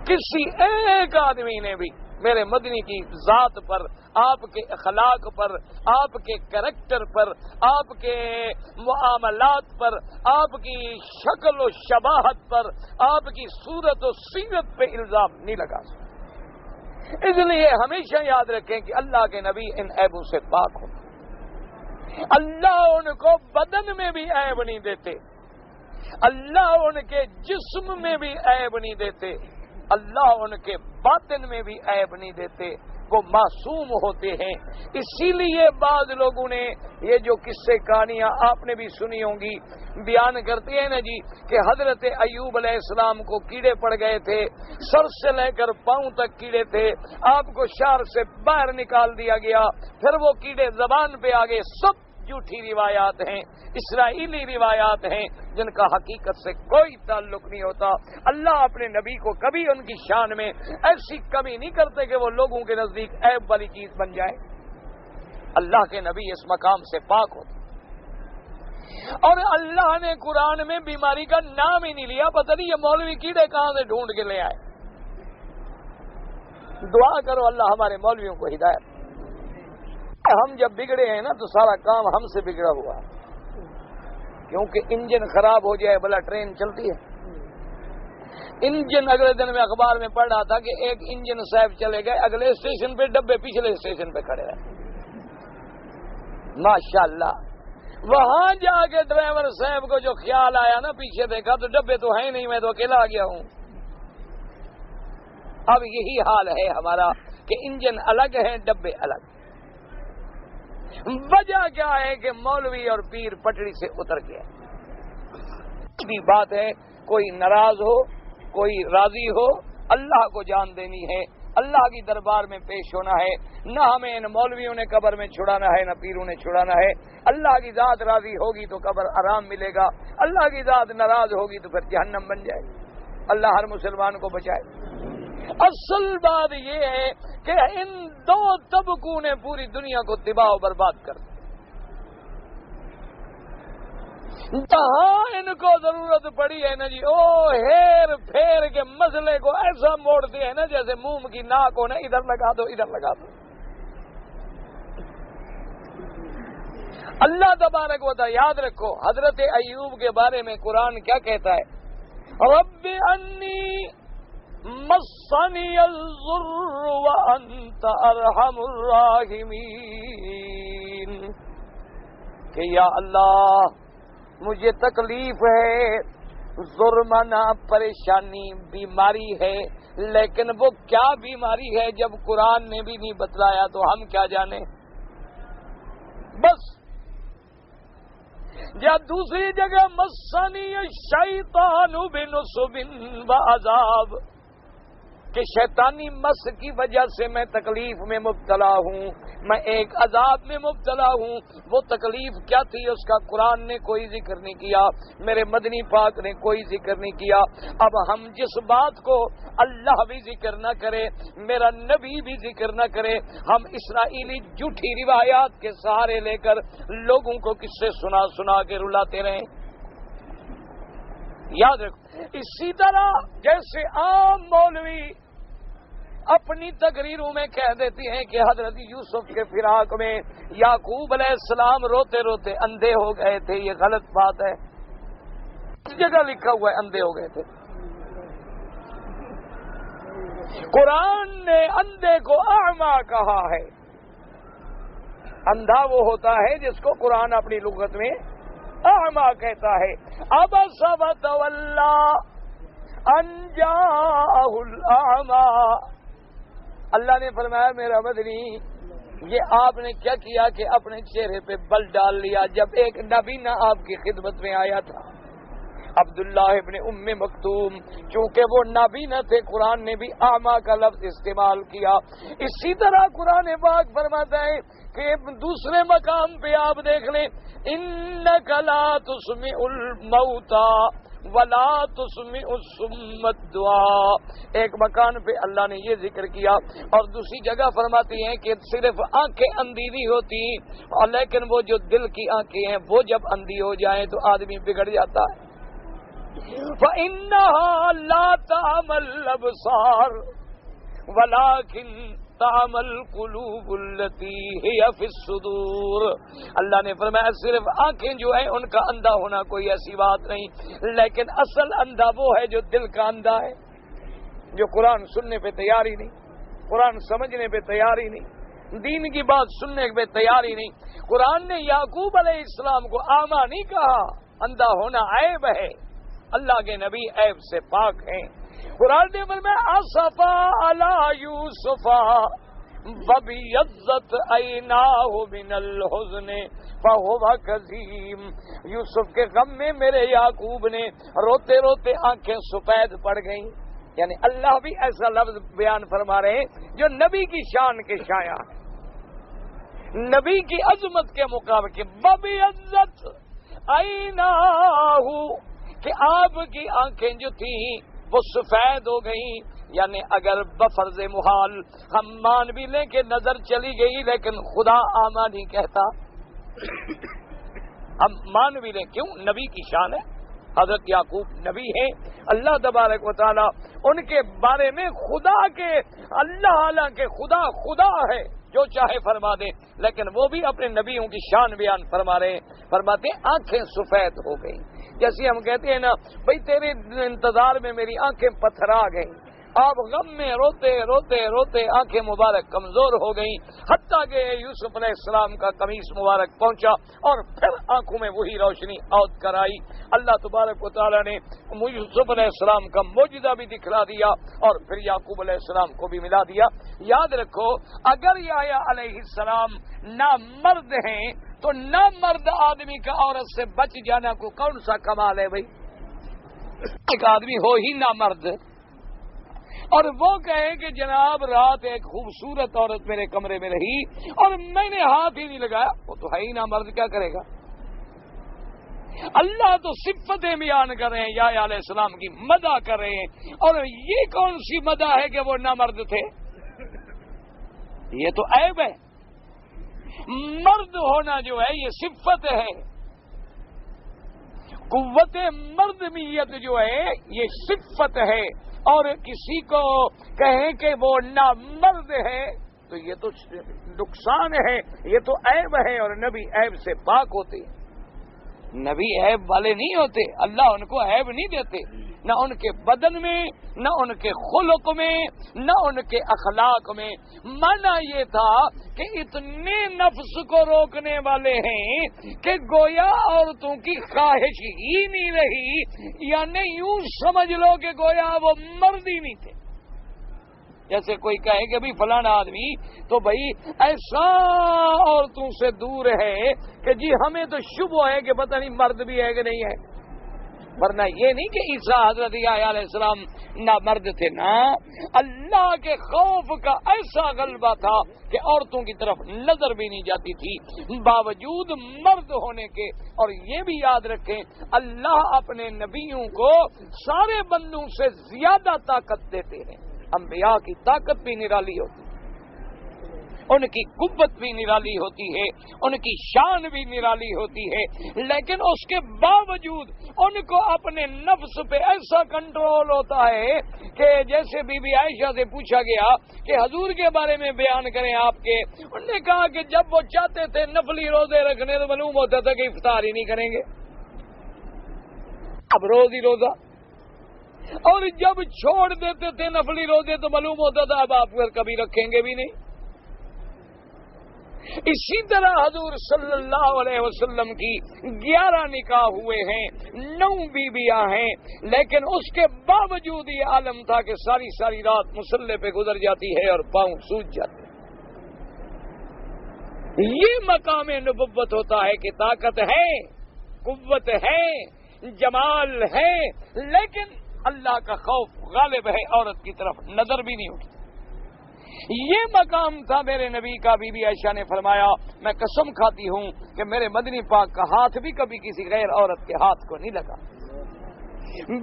کسی ایک آدمی نے بھی میرے مدنی کی ذات پر، آپ کے اخلاق پر، آپ کے کریکٹر پر، آپ کے معاملات پر، آپ کی شکل و شباہت پر، آپ کی صورت و سیرت پہ الزام نہیں لگا سکتے. اس لیے ہمیشہ یاد رکھیں کہ اللہ کے نبی ان عیبوں سے پاک ہو. اللہ ان کو بدن میں بھی عیب نہیں دیتے، اللہ ان کے جسم میں بھی عیب نہیں دیتے، اللہ ان کے باطن میں بھی عیب نہیں دیتے، وہ معصوم ہوتے ہیں. اسی لیے بعض لوگوں نے یہ جو قصے کہانیاں آپ نے بھی سنی ہوں گی بیان کرتے ہیں نا جی کہ حضرت ایوب علیہ السلام کو کیڑے پڑ گئے تھے، سر سے لے کر پاؤں تک کیڑے تھے، آپ کو شہر سے باہر نکال دیا گیا، پھر وہ کیڑے زبان پہ آ گئے. سب جھوٹی روایات ہیں، اسرائیلی روایات ہیں جن کا حقیقت سے کوئی تعلق نہیں ہوتا. اللہ اپنے نبی کو کبھی ان کی شان میں ایسی کمی نہیں کرتے کہ وہ لوگوں کے نزدیک عیب والی چیز بن جائے. اللہ کے نبی اس مقام سے پاک ہوتے. اور اللہ نے قرآن میں بیماری کا نام ہی نہیں لیا. پتہ نہیں یہ مولوی کیڑے کہاں سے ڈھونڈ کے لے آئے. دعا کرو اللہ ہمارے مولویوں کو ہدایت. ہم جب بگڑے ہیں نا تو سارا کام ہم سے بگڑا ہوا ہے، کیونکہ انجن خراب ہو جائے بھلا ٹرین چلتی ہے. انجن اگلے دن میں اخبار میں پڑھ رہا تھا کہ ایک انجن صاحب چلے گئے اگلے اسٹیشن پہ، ڈبے پچھلے اسٹیشن پہ کھڑے رہے. ماشاءاللہ وہاں جا کے ڈرائیور صاحب کو جو خیال آیا نا، پیچھے دیکھا تو ڈبے تو ہیں نہیں، میں تو اکیلا آ گیا ہوں. اب یہی حال ہے ہمارا کہ انجن الگ ہے، ڈبے الگ. وجہ کیا ہے کہ مولوی اور پیر پٹڑی سے اتر گیا. بھی بات ہے کوئی ناراض ہو کوئی راضی ہو، اللہ کو جان دینی ہے، اللہ کی دربار میں پیش ہونا ہے. نہ ہمیں ان مولویوں نے قبر میں چھڑانا ہے، نہ پیروں نے چھڑانا ہے. اللہ کی ذات راضی ہوگی تو قبر آرام ملے گا، اللہ کی ذات ناراض ہوگی تو پھر جہنم بن جائے. اللہ ہر مسلمان کو بچائے. اصل بات یہ ہے کہ ان دو طبقوں نے پوری دنیا کو تباہ و برباد کر دیا. جہاں ان کو ضرورت پڑی ہے نا جی، ہیر پھیر کے مسئلے کو ایسا موڑتے ہیں نا جیسے موم کی ناک ہو نا، ادھر لگا دو ادھر لگا دو. اللہ تبارک و تعالی یاد رکھو حضرت ایوب کے بارے میں قرآن کیا کہتا ہے؟ رب انی مسنی الضر وانت ارحم الراحمین، کہ یا اللہ مجھے تکلیف ہے، ظلمانہ پریشانی بیماری ہے، لیکن وہ کیا بیماری ہے جب قرآن نے بھی نہیں بتلایا تو ہم کیا جانے. بس یا دوسری جگہ مسنی الشیطان بنصب وعذاب، کہ شیطانی مس کی وجہ سے میں تکلیف میں مبتلا ہوں، میں ایک عذاب میں مبتلا ہوں. وہ تکلیف کیا تھی اس کا قرآن نے کوئی ذکر نہیں کیا، میرے مدنی پاک نے کوئی ذکر نہیں کیا. اب ہم جس بات کو اللہ بھی ذکر نہ کرے، میرا نبی بھی ذکر نہ کرے، ہم اسرائیلی جھوٹی روایات کے سہارے لے کر لوگوں کو قصے سنا سنا کے رلاتے رہیں. یاد رکھو اسی طرح جیسے عام مولوی اپنی تقریروں میں کہہ دیتی ہیں کہ حضرت یوسف کے فراق میں یعقوب علیہ السلام روتے روتے اندھے ہو گئے تھے، یہ غلط بات ہے. اس جگہ لکھا ہوا ہے اندھے ہو گئے تھے. قرآن نے اندھے کو اعمیٰ کہا ہے. اندھا وہ ہوتا ہے جس کو قرآن اپنی لغت میں اعمیٰ کہتا ہے. عبس وتولی ان جاءہ الاعمیٰ. اللہ نے فرمایا میرا مدنی یہ آپ نے کیا کیا کہ اپنے چہرے پہ بل ڈال لیا جب ایک نبی نہ آپ کی خدمت میں آیا تھا. عبداللہ ابن ام مکتوم، چونکہ وہ نبی نہ تھے، قرآن نے بھی اعمیٰ کا لفظ استعمال کیا۔ اسی طرح قرآن پاک فرماتا ہے کہ دوسرے مقام پہ آپ دیکھ لیں، انک لا تسمع الموتى ولا تسمع الصم الدعاء، ایک مکان پہ اللہ نے یہ ذکر کیا، اور دوسری جگہ فرماتی ہیں کہ صرف آنکھیں اندھی نہیں ہوتی، اور لیکن وہ جو دل کی آنکھیں ہیں وہ جب اندھی ہو جائیں تو آدمی بگڑ جاتا ہے۔ فَإِنَّهَا لَا تَعْمَى الْأَبْصَارُ وَلَكِنْ تعمى القلوب التي هي في الصدور، اللہ نے فرمایا صرف آنکھیں جو ہیں ان کا اندھا ہونا کوئی ایسی بات نہیں، لیکن اصل اندھا وہ ہے جو دل کا اندھا ہے، جو قرآن سننے پہ تیار ہی نہیں، قرآن سمجھنے پہ تیار ہی نہیں، دین کی بات سننے پہ تیار ہی نہیں۔ قرآن نے یعقوب علیہ السلام کو اعمیٰ نہیں کہا، اندھا ہونا عیب ہے، اللہ کے نبی عیب سے پاک ہیں۔ قرآن نے فرمایا اسفا علی یوسف وبیضت عیناہ من الحزن فہو کظیم، یوسف کے غم میں میرے یعقوب نے روتے روتے آنکھیں سفید پڑ گئیں، یعنی اللہ بھی ایسا لفظ بیان فرما رہے ہیں جو نبی کی شان کے شایع ہے، نبی کی عظمت کے مقابلے کے وبیضت عیناہ، کہ آپ کی آنکھیں جو تھیں وہ سفید ہو گئی، یعنی اگر بفرض محال ہم مان بھی لیں کہ نظر چلی گئی لیکن خدا اعمیٰ نہیں کہتا، ہم مان بھی لیں، کیوں؟ نبی کی شان ہے، حضرت یعقوب نبی ہیں، اللہ تبارک و تعالی ان کے بارے میں خدا کے، اللہ اعلیٰ کے خدا خدا ہے، جو چاہے فرما دے، لیکن وہ بھی اپنے نبیوں کی شان بیان فرما رہے ہیں، فرماتے ہیں آنکھیں سفید ہو گئیں، جیسے ہم کہتے ہیں نا بھئی تیرے انتظار میں میری آنکھیں پتھرا گئیں، آپ غم میں روتے روتے روتے آنکھیں مبارک کمزور ہو گئیں، حتیٰ کہ یوسف علیہ السلام کا قمیص مبارک پہنچا اور پھر آنکھوں میں وہی روشنی عود کر آئی۔ اللہ تبارک و تعالیٰ نے یوسف علیہ السلام کا معجزہ بھی دکھلا دیا اور پھر یعقوب علیہ السلام کو بھی ملا دیا۔ یاد رکھو اگر یحییٰ علیہ السلام نامرد ہیں تو نامرد آدمی کا عورت سے بچ جانا کو کون سا کمال ہے بھائی؟ ایک آدمی ہو ہی نامرد اور وہ کہے کہ جناب رات ایک خوبصورت عورت میرے کمرے میں رہی اور میں نے ہاتھ ہی نہیں لگایا، وہ تو ہے ہی نامرد، کیا کرے گا؟ اللہ تو صفتیں بیان کر رہے ہیں، یحییٰ علیہ السلام کی مدح کر رہے ہیں، اور یہ کون سی مدح ہے کہ وہ نامرد تھے؟ یہ تو عیب ہے، مرد ہونا جو ہے یہ صفت ہے، قوت مردمیت جو ہے یہ صفت ہے، اور کسی کو کہیں کہ وہ نامرد ہے تو یہ تو نقصان ہے، یہ تو عیب ہے، اور نبی عیب سے پاک ہوتے، نبی عیب والے نہیں ہوتے، اللہ ان کو عیب نہیں دیتے، نہ ان کے بدن میں، نہ ان کے خلق میں، نہ ان کے اخلاق میں۔ معنی یہ تھا کہ اتنے نفس کو روکنے والے ہیں کہ گویا عورتوں کی خواہش ہی نہیں رہی، یعنی یوں سمجھ لو کہ گویا وہ مرد ہی نہیں تھے۔ جیسے کوئی کہے کہ بھئی فلانا آدمی تو بھئی ایسا عورتوں سے دور ہے کہ جی ہمیں تو شبہ ہے کہ پتہ نہیں مرد بھی ہے کہ نہیں ہے، ورنہ یہ نہیں کہ عیسیٰ حضرت یحییٰ علیہ السلام نہ مرد تھے، نا، اللہ کے خوف کا ایسا غلبہ تھا کہ عورتوں کی طرف نظر بھی نہیں جاتی تھی باوجود مرد ہونے کے۔ اور یہ بھی یاد رکھیں اللہ اپنے نبیوں کو سارے بندوں سے زیادہ طاقت دیتے ہیں، انبیاء کی طاقت بھی نرالی ہوتی ہے، ان کی قوت بھی نرالی ہوتی ہے، ان کی شان بھی نرالی ہوتی ہے، لیکن اس کے باوجود ان کو اپنے نفس پہ ایسا کنٹرول ہوتا ہے کہ جیسے بی بی عائشہ سے پوچھا گیا کہ حضور کے بارے میں بیان کریں آپ کے، انہوں نے کہا کہ جب وہ چاہتے تھے نفلی روزے رکھنے تو معلوم ہوتا تھا کہ افطار ہی نہیں کریں گے، اب روز ہی روزہ، اور جب چھوڑ دیتے تھے نفلی روزے تو معلوم ہوتا تھا اب آپ کبھی رکھیں گے بھی نہیں۔ اسی طرح حضور صلی اللہ علیہ وسلم کی 11 نکاح ہوئے ہیں، 9 بیویاں ہیں، لیکن اس کے باوجود یہ عالم تھا کہ ساری ساری رات مصلے پہ گزر جاتی ہے اور پاؤں سوج جاتے ہیں۔ یہ مقام نبوت ہوتا ہے کہ طاقت ہے، قوت ہے، جمال ہے، لیکن اللہ کا خوف غالب ہے، عورت کی طرف نظر بھی نہیں اٹھتی۔ یہ مقام تھا میرے نبی کا۔ بی بی عائشہ نے فرمایا میں قسم کھاتی ہوں کہ میرے مدنی پاک کا ہاتھ بھی کبھی کسی غیر عورت کے ہاتھ کو نہیں لگا۔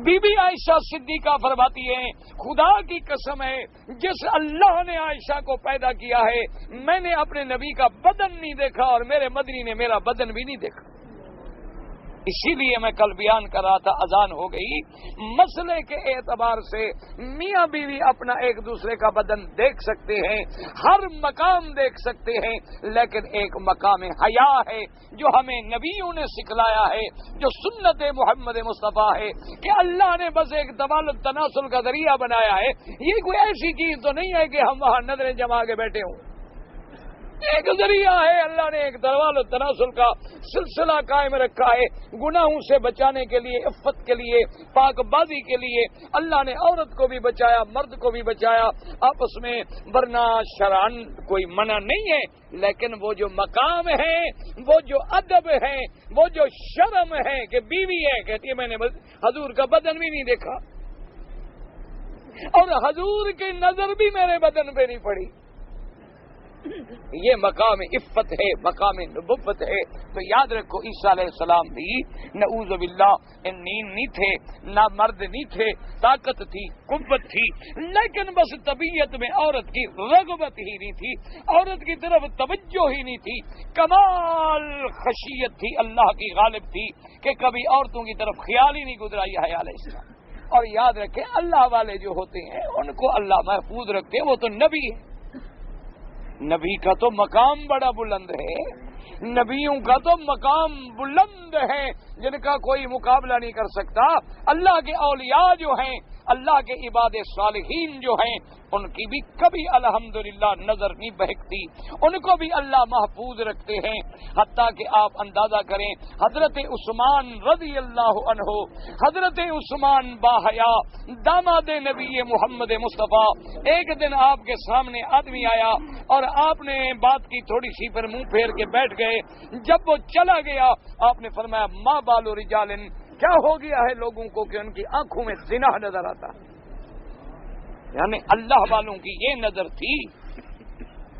بی بی عائشہ صدیقہ فرماتی ہیں خدا کی قسم ہے جس اللہ نے عائشہ کو پیدا کیا ہے، میں نے اپنے نبی کا بدن نہیں دیکھا اور میرے مدنی نے میرا بدن بھی نہیں دیکھا۔ اسی لیے میں کل بیان کر رہا تھا، اذان ہو گئی، مسئلے کے اعتبار سے میاں بیوی اپنا ایک دوسرے کا بدن دیکھ سکتے ہیں، ہر مقام دیکھ سکتے ہیں، لیکن ایک مقام حیا ہے جو ہمیں نبیوں نے سکھلایا ہے، جو سنت محمد مصطفیٰ ہے کہ اللہ نے بس ایک تبادل تناسل کا ذریعہ بنایا ہے۔ یہ کوئی ایسی چیز تو نہیں ہے کہ ہم وہاں نظریں جما کے بیٹھے ہوں، ایک ذریعہ ہے، اللہ نے ایک تبادل تناسل کا سلسلہ قائم رکھا ہے، گناہوں سے بچانے کے لیے، عفت کے لیے، پاک بازی کے لیے اللہ نے عورت کو بھی بچایا، مرد کو بھی بچایا آپس میں، ورنہ شرعن کوئی منع نہیں ہے، لیکن وہ جو مقام ہے، وہ جو ادب ہے، وہ جو شرم ہے کہ بیوی ہے کہتی ہے میں نے حضور کا بدن بھی نہیں دیکھا اور حضور کی نظر بھی میرے بدن پہ نہیں پڑی۔ یہ مقام عفت ہے، مقام نبوت ہے۔ تو یاد رکھو عیسیٰ علیہ السلام بھی نعوذ باللہ نیند نہیں تھے، نہ مرد نہیں تھے، طاقت تھی، قوت تھی، لیکن بس طبیعت میں عورت کی رغبت ہی نہیں تھی، عورت کی طرف توجہ ہی نہیں تھی، کمال خشیت تھی، اللہ کی غالب تھی کہ کبھی عورتوں کی طرف خیال ہی نہیں گزرا یحییٰ علیہ السلام۔ اور یاد رکھیں اللہ والے جو ہوتے ہیں ان کو اللہ محفوظ رکھتے ہیں، وہ تو نبی ہے، نبی کا تو مقام بڑا بلند ہے، نبیوں کا تو مقام بلند ہے جن کا کوئی مقابلہ نہیں کر سکتا۔ اللہ کے اولیاء جو ہیں، اللہ کے عباد صالحین جو ہیں، ان کی بھی کبھی الحمدللہ نظر نہیں بہکتی، ان کو بھی اللہ محفوظ رکھتے ہیں۔ حتیٰ کہ آپ اندازہ کریں حضرت عثمان رضی اللہ عنہ، حضرت عثمان باحیا داماد نبی محمد مصطفیٰ، ایک دن آپ کے سامنے آدمی آیا اور آپ نے بات کی تھوڑی سی، پھر منہ پھیر کے بیٹھ گئے۔ جب وہ چلا گیا آپ نے فرمایا ما بال رجال، کیا ہو گیا ہے لوگوں کو کہ ان کی آنکھوں میں زنا نظر آتا، یعنی اللہ والوں کی یہ نظر تھی۔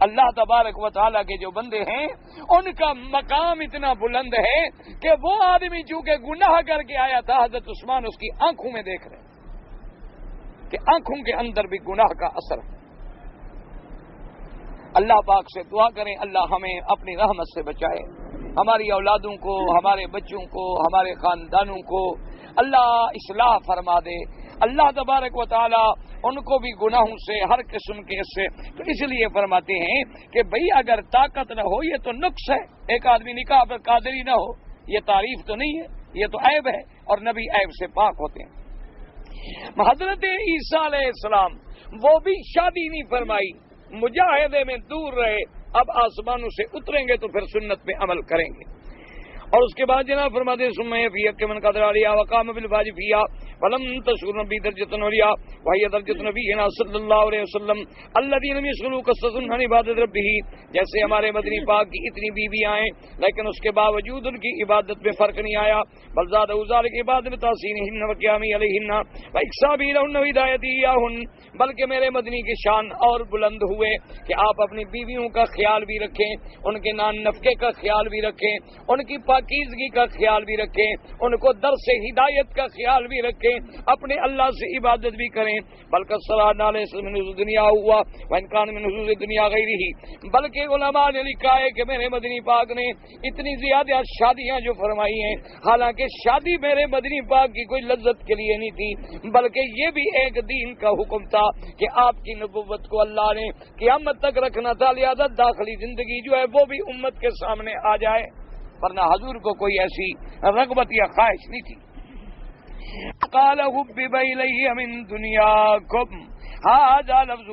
اللہ تبارک و تعالیٰ کے جو بندے ہیں ان کا مقام اتنا بلند ہے کہ وہ آدمی چونکہ گناہ کر کے آیا تھا، حضرت عثمان اس کی آنکھوں میں دیکھ رہے کہ آنکھوں کے اندر بھی گناہ کا اثر ہے۔ اللہ پاک سے دعا کریں اللہ ہمیں اپنی رحمت سے بچائے، ہماری اولادوں کو، ہمارے بچوں کو، ہمارے خاندانوں کو اللہ اصلاح فرما دے۔ اللہ تبارک و تعالی ان کو بھی گناہوں سے، ہر قسم کے سے، تو اس لیے فرماتے ہیں کہ بھئی اگر طاقت نہ ہو یہ تو نقص ہے، ایک آدمی نکاح پر قادری نہ ہو، یہ تعریف تو نہیں ہے، یہ تو عیب ہے، اور نبی عیب سے پاک ہوتے ہیں۔ حضرت عیسیٰ علیہ السلام وہ بھی شادی نہیں فرمائی، مجاہدے میں دور رہے، اب آسمانوں سے اتریں گے تو پھر سنت پہ عمل کریں گے۔ اور اس کے بعد جناب فرماتے سمے فی حق من قدر علیہ وقام بالواج فیہا ولم تشکر نبی درجۃ علیہ وہی درجۃ نبینا صلی اللہ علیہ وسلم الذین لم یشغلوا قصۃ عن عبادت ربہ، جیسے ہمارے مدنی پاک کی اتنی بیویاں ہیں لیکن اس کے باوجود ان کی عبادت میں فرق نہیں آیا، بل زادہ ذلک عبادت تحسینہن وقیام علیہن واکساب لہن وہدایت ایاہن، بلکہ میرے مدنی کی شان اور بلند ہوئے کہ آپ اپنی بیویوں کا خیال بھی رکھیں، ان کے نان نفقے کا خیال بھی رکھیں، ان کی پاکیزگی کا خیال بھی رکھیں، ان کو درس ہدایت کا خیال بھی رکھیں، اپنے اللہ سے عبادت بھی کریں۔ بلکہ صلاح علیہ من حضور دنیا ہوا وانکان من حضور دنیا غیری ہی، بلکہ علماء نے لکھا ہے کہ میرے مدنی پاک نے اتنی زیادہ شادیاں جو فرمائی ہیں، حالانکہ شادی میرے مدنی پاک کی کوئی لذت کے لیے نہیں تھی، بلکہ یہ بھی ایک دین کا حکم تھا کہ آپ کی نبوت کو اللہ نے قیامت تک رکھنا تھا، لہذا داخلی زندگی جو ہے وہ بھی امت کے سامنے آ جائے، ورنہ حضور کو کوئی ایسی رغبت یا خواہش نہیں تھی۔ قال حبب الیہ من دنیاکم ھذا لفظ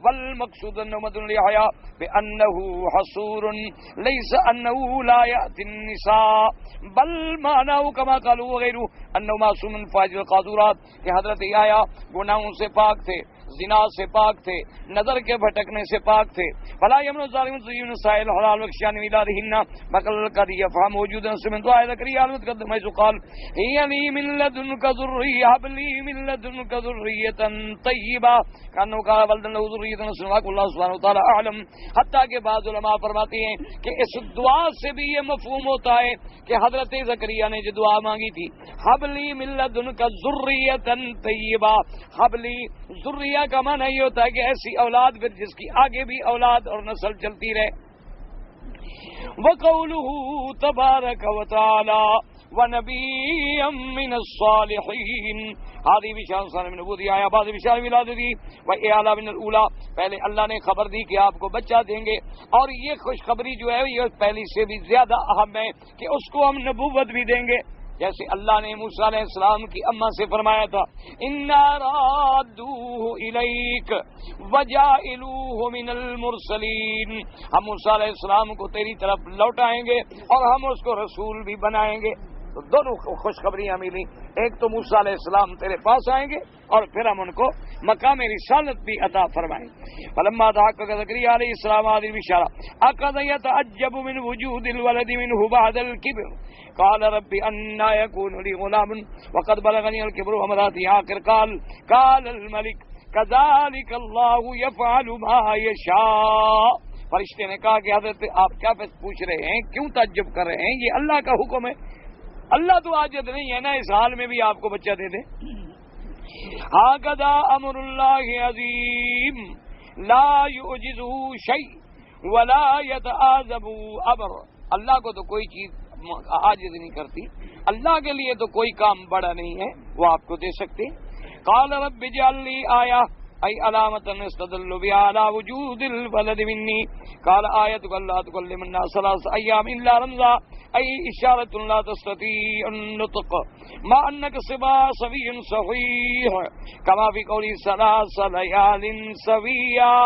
والمقصود انه مدن لحیا بانه حصور ليس انه لا ياتي النساء بل معناه كما قالوا وغيره انه معصوم من فاحش القاذورات، کہ حضرت یحییٰ گناہوں سے پاک تھے، زنا سے پاک تھے، نظر کے بھٹکنے سے پاک تھے. فلا یمن الظالم الظلم سائل حلال وکشان ولادہن بقل قد یفهم موجود من دعاء زکریا المتقدم حيث قال هي لي من لدنك ذرية هب لي من لدنك ذرية طیبہ کانو کا ولدن له ذریۃ سنوا اللہ سبحانہ وتعالی اعلم. حتیٰ کہ بعض علماء فرماتے ہیں کہ اس دعا سے بھی یہ مفہوم ہوتا ہے کہ حضرت زکریا نے جو دعا مانگی تھی هب لي من لدنك ذرية طیبہ، هب لي ذریہ کا معنی یہ ہوتا ہے کہ ایسی اولاد پھر جس کی آگے بھی اولاد اور نسل چلتی رہے. وَقَوْلُهُ تَبَارَكَ وَتَعَالَى وَنَبِيًّا مِّنَ الصَّالِحِينَ هذه بشارة من نبوة آیا بعض بشارة ولادتی وَإِعْلَى من الأولى. پہلے اللہ نے خبر دی کہ آپ کو بچہ دیں گے، اور یہ خوشخبری جو ہے یہ پہلی سے بھی زیادہ اہم ہے کہ اس کو ہم نبوت بھی دیں گے. جیسے اللہ نے موسیٰ علیہ السلام کی اماں سے فرمایا تھا اِنَّا رَادُّوهُ إِلَيْكَ وَجَاعِلُوهُ مِنَ الْمُرْسَلِينَ. ہم موسیٰ علیہ السلام کو تیری طرف لوٹائیں گے اور ہم اس کو رسول بھی بنائیں گے. تو دونوں خوشخبریاں ملی، ایک تو موسیٰ علیہ السلام تیرے پاس آئیں گے اور پھر ہم ان کو مقام رسالت بھی عطا فرمائیں. فلما تحقق زکریا علیہ السلام هذه البشارة أخذ يتعجب من وجود الولد منه بعد الكبر قال رب أنى يكون لي غلام وقد بلغني الكبر وامرأتي عاقر قال الملك كذلك الله يفعل ما يشاء. فرشتے نے کہا کہ حضرت آپ کیا پوچھ رہے ہیں، کیوں تعجب کر رہے ہیں، یہ اللہ کا حکم ہے. اللہ تو عاجز نہیں ہے نا، اس حال میں بھی آپ کو بچہ دے دے. هكذا امر الله عظیم لا يعجزه شيء ولا يتعاظم امر. اللہ کو تو کوئی چیز عاجز نہیں کرتی، اللہ کے لیے تو کوئی کام بڑا نہیں ہے، وہ آپ کو دے سکتے. قال رب اجعل لي آیہ ای علامۃ استدل بها على وجود الولد مني قال آیتک اللہ تکلم الناس ثلاث ایام الا رمزا ای اشارۃ لا تستطيع النطق مع انك صبي صحيح كما في قوله ثلاث ليال سويا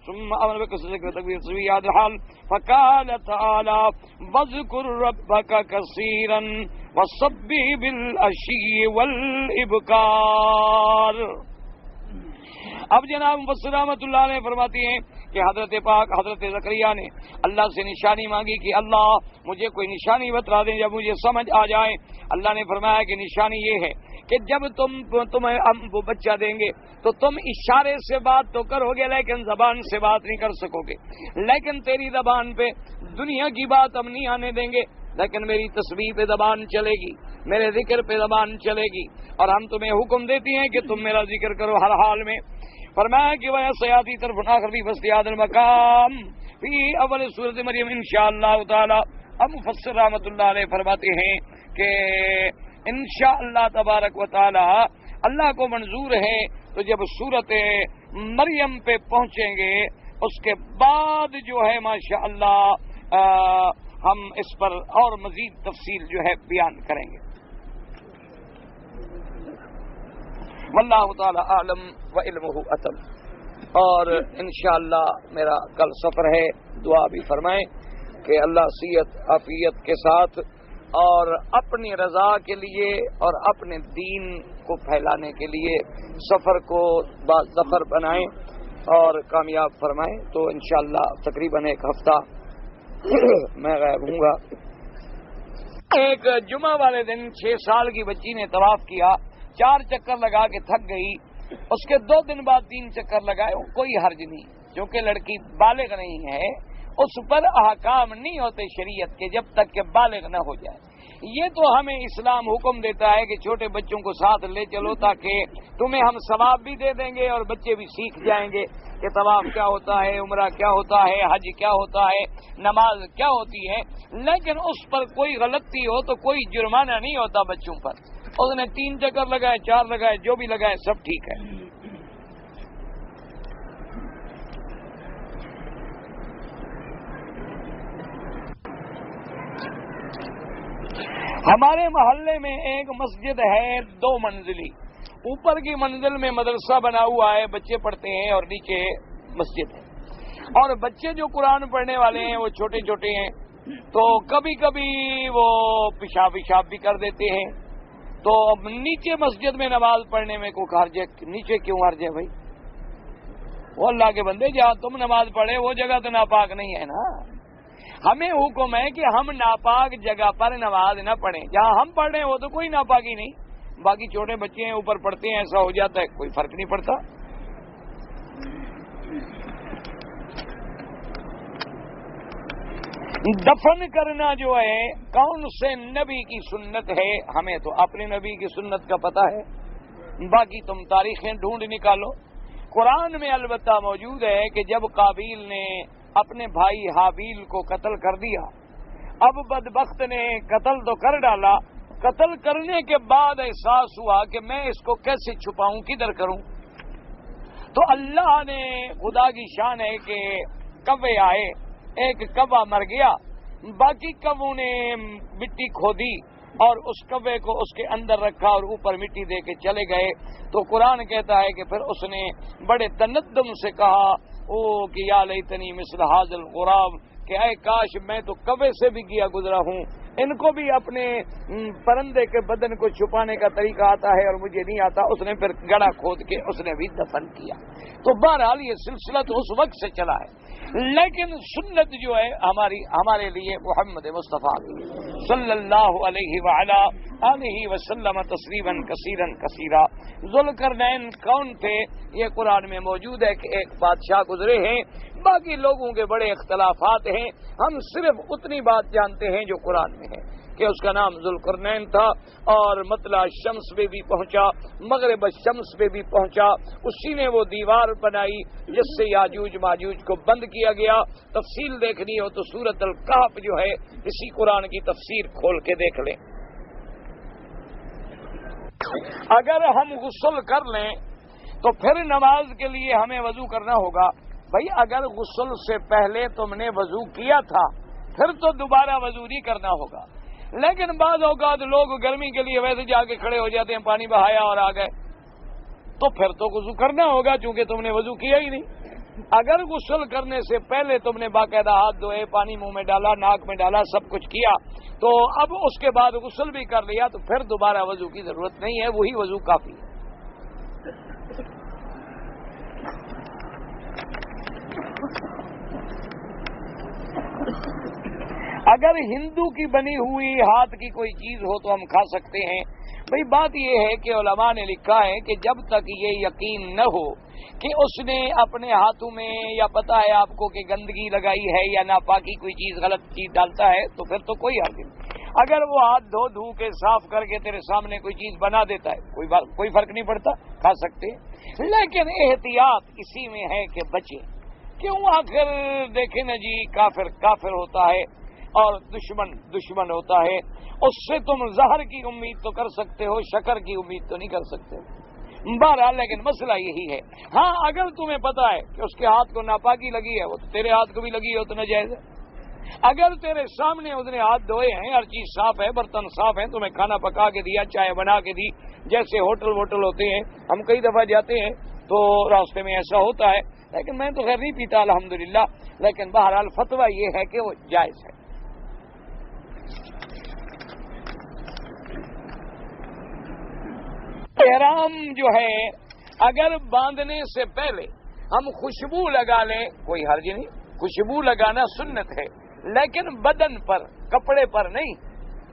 ثم امر بكسر تكبير سويا الحال فقال تعالى واذكر ربك كثيرا وسبح بالعشي والابكار. اب جناب مفسر رحمۃ اللہ علیہ فرماتی ہیں کہ حضرت پاک حضرت زکریا نے اللہ سے نشانی مانگی کہ اللہ مجھے کوئی نشانی بتلا دیں جب مجھے سمجھ آ جائے. اللہ نے فرمایا کہ نشانی یہ ہے کہ جب تمہیں ہم وہ بچہ دیں گے تو تم اشارے سے بات تو کرو گے لیکن زبان سے بات نہیں کر سکو گے. لیکن تیری زبان پہ دنیا کی بات ہم نہیں آنے دیں گے، لیکن میری تسبیح پہ زبان چلے گی، میرے ذکر پہ زبان چلے گی، اور ہم تمہیں حکم دیتی ہیں کہ تم میرا ذکر کرو ہر حال میں. فرمایا کہ وہ سیاتی طرف آخر بھی بستیاد المقام فی اول سورۃ مریم انشاءاللہ تعالی. اب مفسر رحمۃ اللہ علیہ فرماتے ہیں کہ انشاءاللہ تبارک و تعالی اللہ کو منظور ہے تو جب سورۃ مریم پہ پہنچیں گے اس کے بعد جو ہے ماشاءاللہ ہم اس پر اور مزید تفصیل جو ہے بیان کریں گے. واللہ تعالی اعلم وعلمہ اتم. اور انشاءاللہ میرا کل سفر ہے، دعا بھی فرمائیں کہ اللہ صحت عافیت کے ساتھ اور اپنی رضا کے لیے اور اپنے دین کو پھیلانے کے لیے سفر کو باظفر بنائیں اور کامیاب فرمائیں. تو انشاءاللہ تقریباً ایک ہفتہ میں غائب ہوں گا. ایک جمعہ والے دن 6 سال کی بچی نے طواف کیا، 4 چکر لگا کے تھک گئی، اس کے 2 دن بعد 3 چکر لگائے، کوئی حرج نہیں، کیونکہ لڑکی بالغ نہیں ہے، اس پر احکام نہیں ہوتے شریعت کے جب تک کہ بالغ نہ ہو جائے. یہ تو ہمیں اسلام حکم دیتا ہے کہ چھوٹے بچوں کو ساتھ لے چلو تاکہ تمہیں ہم ثواب بھی دے دیں گے اور بچے بھی سیکھ جائیں گے کہ طواف کیا ہوتا ہے، عمرہ کیا ہوتا ہے، حج کیا ہوتا ہے، نماز کیا ہوتی ہے. لیکن اس پر کوئی غلطی ہو تو کوئی جرمانہ نہیں ہوتا بچوں پر. اس نے 3 چکر لگائے، 4 لگائے، جو بھی لگائے سب ٹھیک ہے. ہمارے محلے میں ایک مسجد ہے 2 منزلی. اوپر کی منزل میں مدرسہ بنا ہوا ہے، بچے پڑھتے ہیں، اور نیچے مسجد ہے. اور بچے جو قرآن پڑھنے والے ہیں وہ چھوٹے چھوٹے ہیں، تو کبھی کبھی وہ پیشاب بھی کر دیتے ہیں. تو نیچے مسجد میں نماز پڑھنے میں کوئی حرج ہے؟ نیچے کیوں حرج ہے بھائی؟ وہ اللہ کے بندے جہاں تم نماز پڑھے وہ جگہ تو ناپاک نہیں ہے نا. ہمیں حکم ہے کہ ہم ناپاک جگہ پر نماز نہ پڑھیں. جہاں ہم پڑھ رہے ہیں وہ تو کوئی ناپاکی نہیں. باقی چھوٹے بچے ہیں اوپر پڑھتے ہیں ایسا ہو جاتا ہے کوئی فرق نہیں پڑتا. دفن کرنا جو ہے کون سے نبی کی سنت ہے؟ ہمیں تو اپنے نبی کی سنت کا پتہ ہے. باقی تم تاریخیں ڈھونڈ نکالو. قرآن میں البتہ موجود ہے کہ جب قابیل نے اپنے بھائی حابیل کو قتل کر دیا، اب بدبخت نے قتل تو کر ڈالا، قتل کرنے کے بعد احساس ہوا کہ میں اس کو کیسے چھپاؤں، کدھر کروں؟ تو اللہ نے، خدا کی شان ہے کہ کوے آئے، ایک کوا مر گیا، باقی کووں نے مٹی کھودی اور اس کوے کو اس کے اندر رکھا اور اوپر مٹی دے کے چلے گئے. تو قرآن کہتا ہے کہ پھر اس نے بڑے تندم سے کہا او کہ یا لیتنی مثل ھذا الغراب، کہ اے کاش میں تو کوے سے بھی گیا گزرا ہوں، ان کو بھی اپنے پرندے کے بدن کو چھپانے کا طریقہ آتا ہے اور مجھے نہیں آتا. اس نے پھر گڑھا کھود کے اس نے بھی دفن کیا. تو بہرحال یہ سلسلہ تو اس وقت سے چلا ہے، لیکن سنت جو ہے ہمارے لیے محمد مصطفیٰ صلی اللہ علیہ وعلا آلہ وسلم تسلیما کثیرا کثیرا. ذوالقرنین کون تھے؟ یہ قرآن میں موجود ہے کہ ایک بادشاہ گزرے ہیں، باقی لوگوں کے بڑے اختلافات ہیں. ہم صرف اتنی بات جانتے ہیں جو قرآن میں ہے کہ اس کا نام ذوالقرنین تھا اور مطلع الشمس پہ بھی پہنچا، مغرب الشمس پہ بھی پہنچا. اسی نے وہ دیوار بنائی جس سے یاجوج ماجوج کو بند کیا گیا. تفصیل دیکھنی ہو تو سورۃ الکہف جو ہے اسی قرآن کی تفسیر کھول کے دیکھ لیں. اگر ہم غسل کر لیں تو پھر نماز کے لیے ہمیں وضو کرنا ہوگا. بھائی اگر غسل سے پہلے تم نے وضو کیا تھا پھر تو دوبارہ وضو نہیں کرنا ہوگا. لیکن بعض اوقات لوگ گرمی کے لیے ویسے جا کے کھڑے ہو جاتے ہیں، پانی بہایا اور آ گئے، تو پھر تو وضو کرنا ہوگا چونکہ تم نے وضو کیا ہی نہیں. اگر غسل کرنے سے پہلے تم نے باقاعدہ ہاتھ دھوئے، پانی منہ میں ڈالا، ناک میں ڈالا، سب کچھ کیا، تو اب اس کے بعد غسل بھی کر لیا تو پھر دوبارہ وضو کی ضرورت نہیں ہے، وہی وضو کافی ہے. اگر ہندو کی بنی ہوئی ہاتھ کی کوئی چیز ہو تو ہم کھا سکتے ہیں. بھئی بات یہ ہے کہ علماء نے لکھا ہے کہ جب تک یہ یقین نہ ہو کہ اس نے اپنے ہاتھوں میں یا پتہ ہے آپ کو کہ گندگی لگائی ہے یا ناپاکی کوئی چیز غلط چیز ڈالتا ہے تو پھر تو کوئی حرج نہیں. اگر وہ ہاتھ دھو کے صاف کر کے تیرے سامنے کوئی چیز بنا دیتا ہے کوئی فرق نہیں پڑتا، کھا سکتے. لیکن احتیاط اسی میں ہے کہ بچے. کیوں؟ آخر دیکھیں نا جی، کافر ہوتا ہے اور دشمن ہوتا ہے. اس سے تم زہر کی امید تو کر سکتے ہو، شکر کی امید تو نہیں کر سکتے. بہرحال لیکن مسئلہ یہی ہے. ہاں اگر تمہیں پتا ہے کہ اس کے ہاتھ کو ناپاکی لگی ہے، وہ تو تیرے ہاتھ کو بھی لگی ہے تو ناجائز ہے. اگر تیرے سامنے اس نے ہاتھ دھوئے ہیں، ہر چیز صاف ہے، برتن صاف ہیں، تمہیں کھانا پکا کے دیا، چائے بنا کے دی، جیسے ہوٹل ہوتے ہیں، ہم کئی دفعہ جاتے ہیں تو راستے میں ایسا ہوتا ہے. لیکن میں تو خیر نہیں پیتا الحمدللہ، لیکن بہرحال فتویٰ یہ ہے کہ وہ جائز ہے. احرام جو ہے اگر باندھنے سے پہلے ہم خوشبو لگا لیں کوئی حرج نہیں. خوشبو لگانا سنت ہے لیکن بدن پر، کپڑے پر نہیں.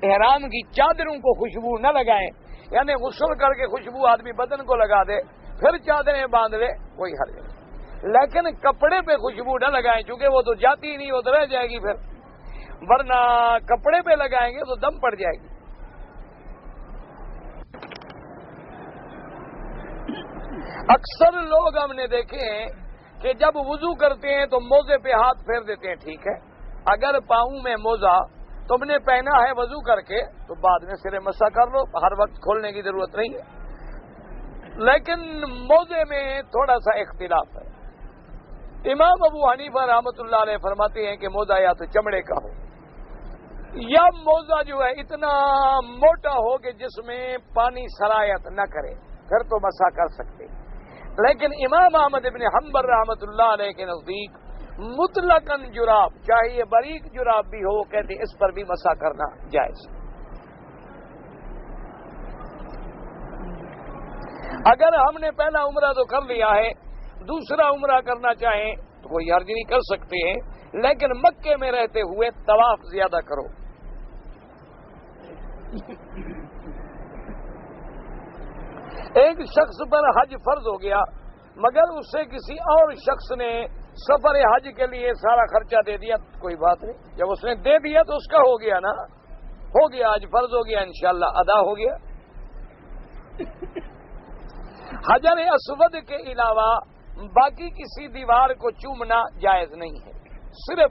احرام کی چادروں کو خوشبو نہ لگائیں، یعنی غسل کر کے خوشبو آدمی بدن کو لگا دے پھر چادریں باندھ لے، کوئی حرج نہیں. لیکن کپڑے پہ خوشبو نہ لگائیں چونکہ وہ تو جاتی ہی نہیں، وہ تو رہ جائے گی پھر، ورنہ کپڑے پہ لگائیں گے تو دم پڑ جائے گی. اکثر لوگ ہم نے دیکھے ہیں کہ جب وضو کرتے ہیں تو موزے پہ ہاتھ پھیر دیتے ہیں. ٹھیک ہے، اگر پاؤں میں موزہ تم نے پہنا ہے وضو کر کے تو بعد میں سرے مسح کر لو، ہر وقت کھولنے کی ضرورت نہیں ہے. لیکن موزے میں تھوڑا سا اختلاف ہے. امام ابو حنیفہ رحمۃ اللہ علیہ فرماتے ہیں کہ موزہ یا تو چمڑے کا ہو یا موزہ جو ہے اتنا موٹا ہو کہ جس میں پانی سرایت نہ کرے، پھر تو مسح کر سکتے. لیکن امام احمد بن حنبل رحمۃ اللہ علیہ کے نزدیک مطلقاً جراب، چاہے یہ باریک جراب بھی ہو، کہتے اس پر بھی مسح کرنا جائز. اگر ہم نے پہلا عمرہ تو کر لیا ہے، دوسرا عمرہ کرنا چاہیں تو کوئی حرج نہیں، کر سکتے ہیں، لیکن مکے میں رہتے ہوئے طواف زیادہ کرو۔ ایک شخص پر حج فرض ہو گیا مگر اسے کسی اور شخص نے سفر حج کے لیے سارا خرچہ دے دیا، کوئی بات نہیں، جب اس نے دے دیا تو اس کا ہو گیا نا، ہو گیا، حج فرض ہو گیا، انشاءاللہ ادا ہو گیا۔ حجر اسود کے علاوہ باقی کسی دیوار کو چومنا جائز نہیں ہے، صرف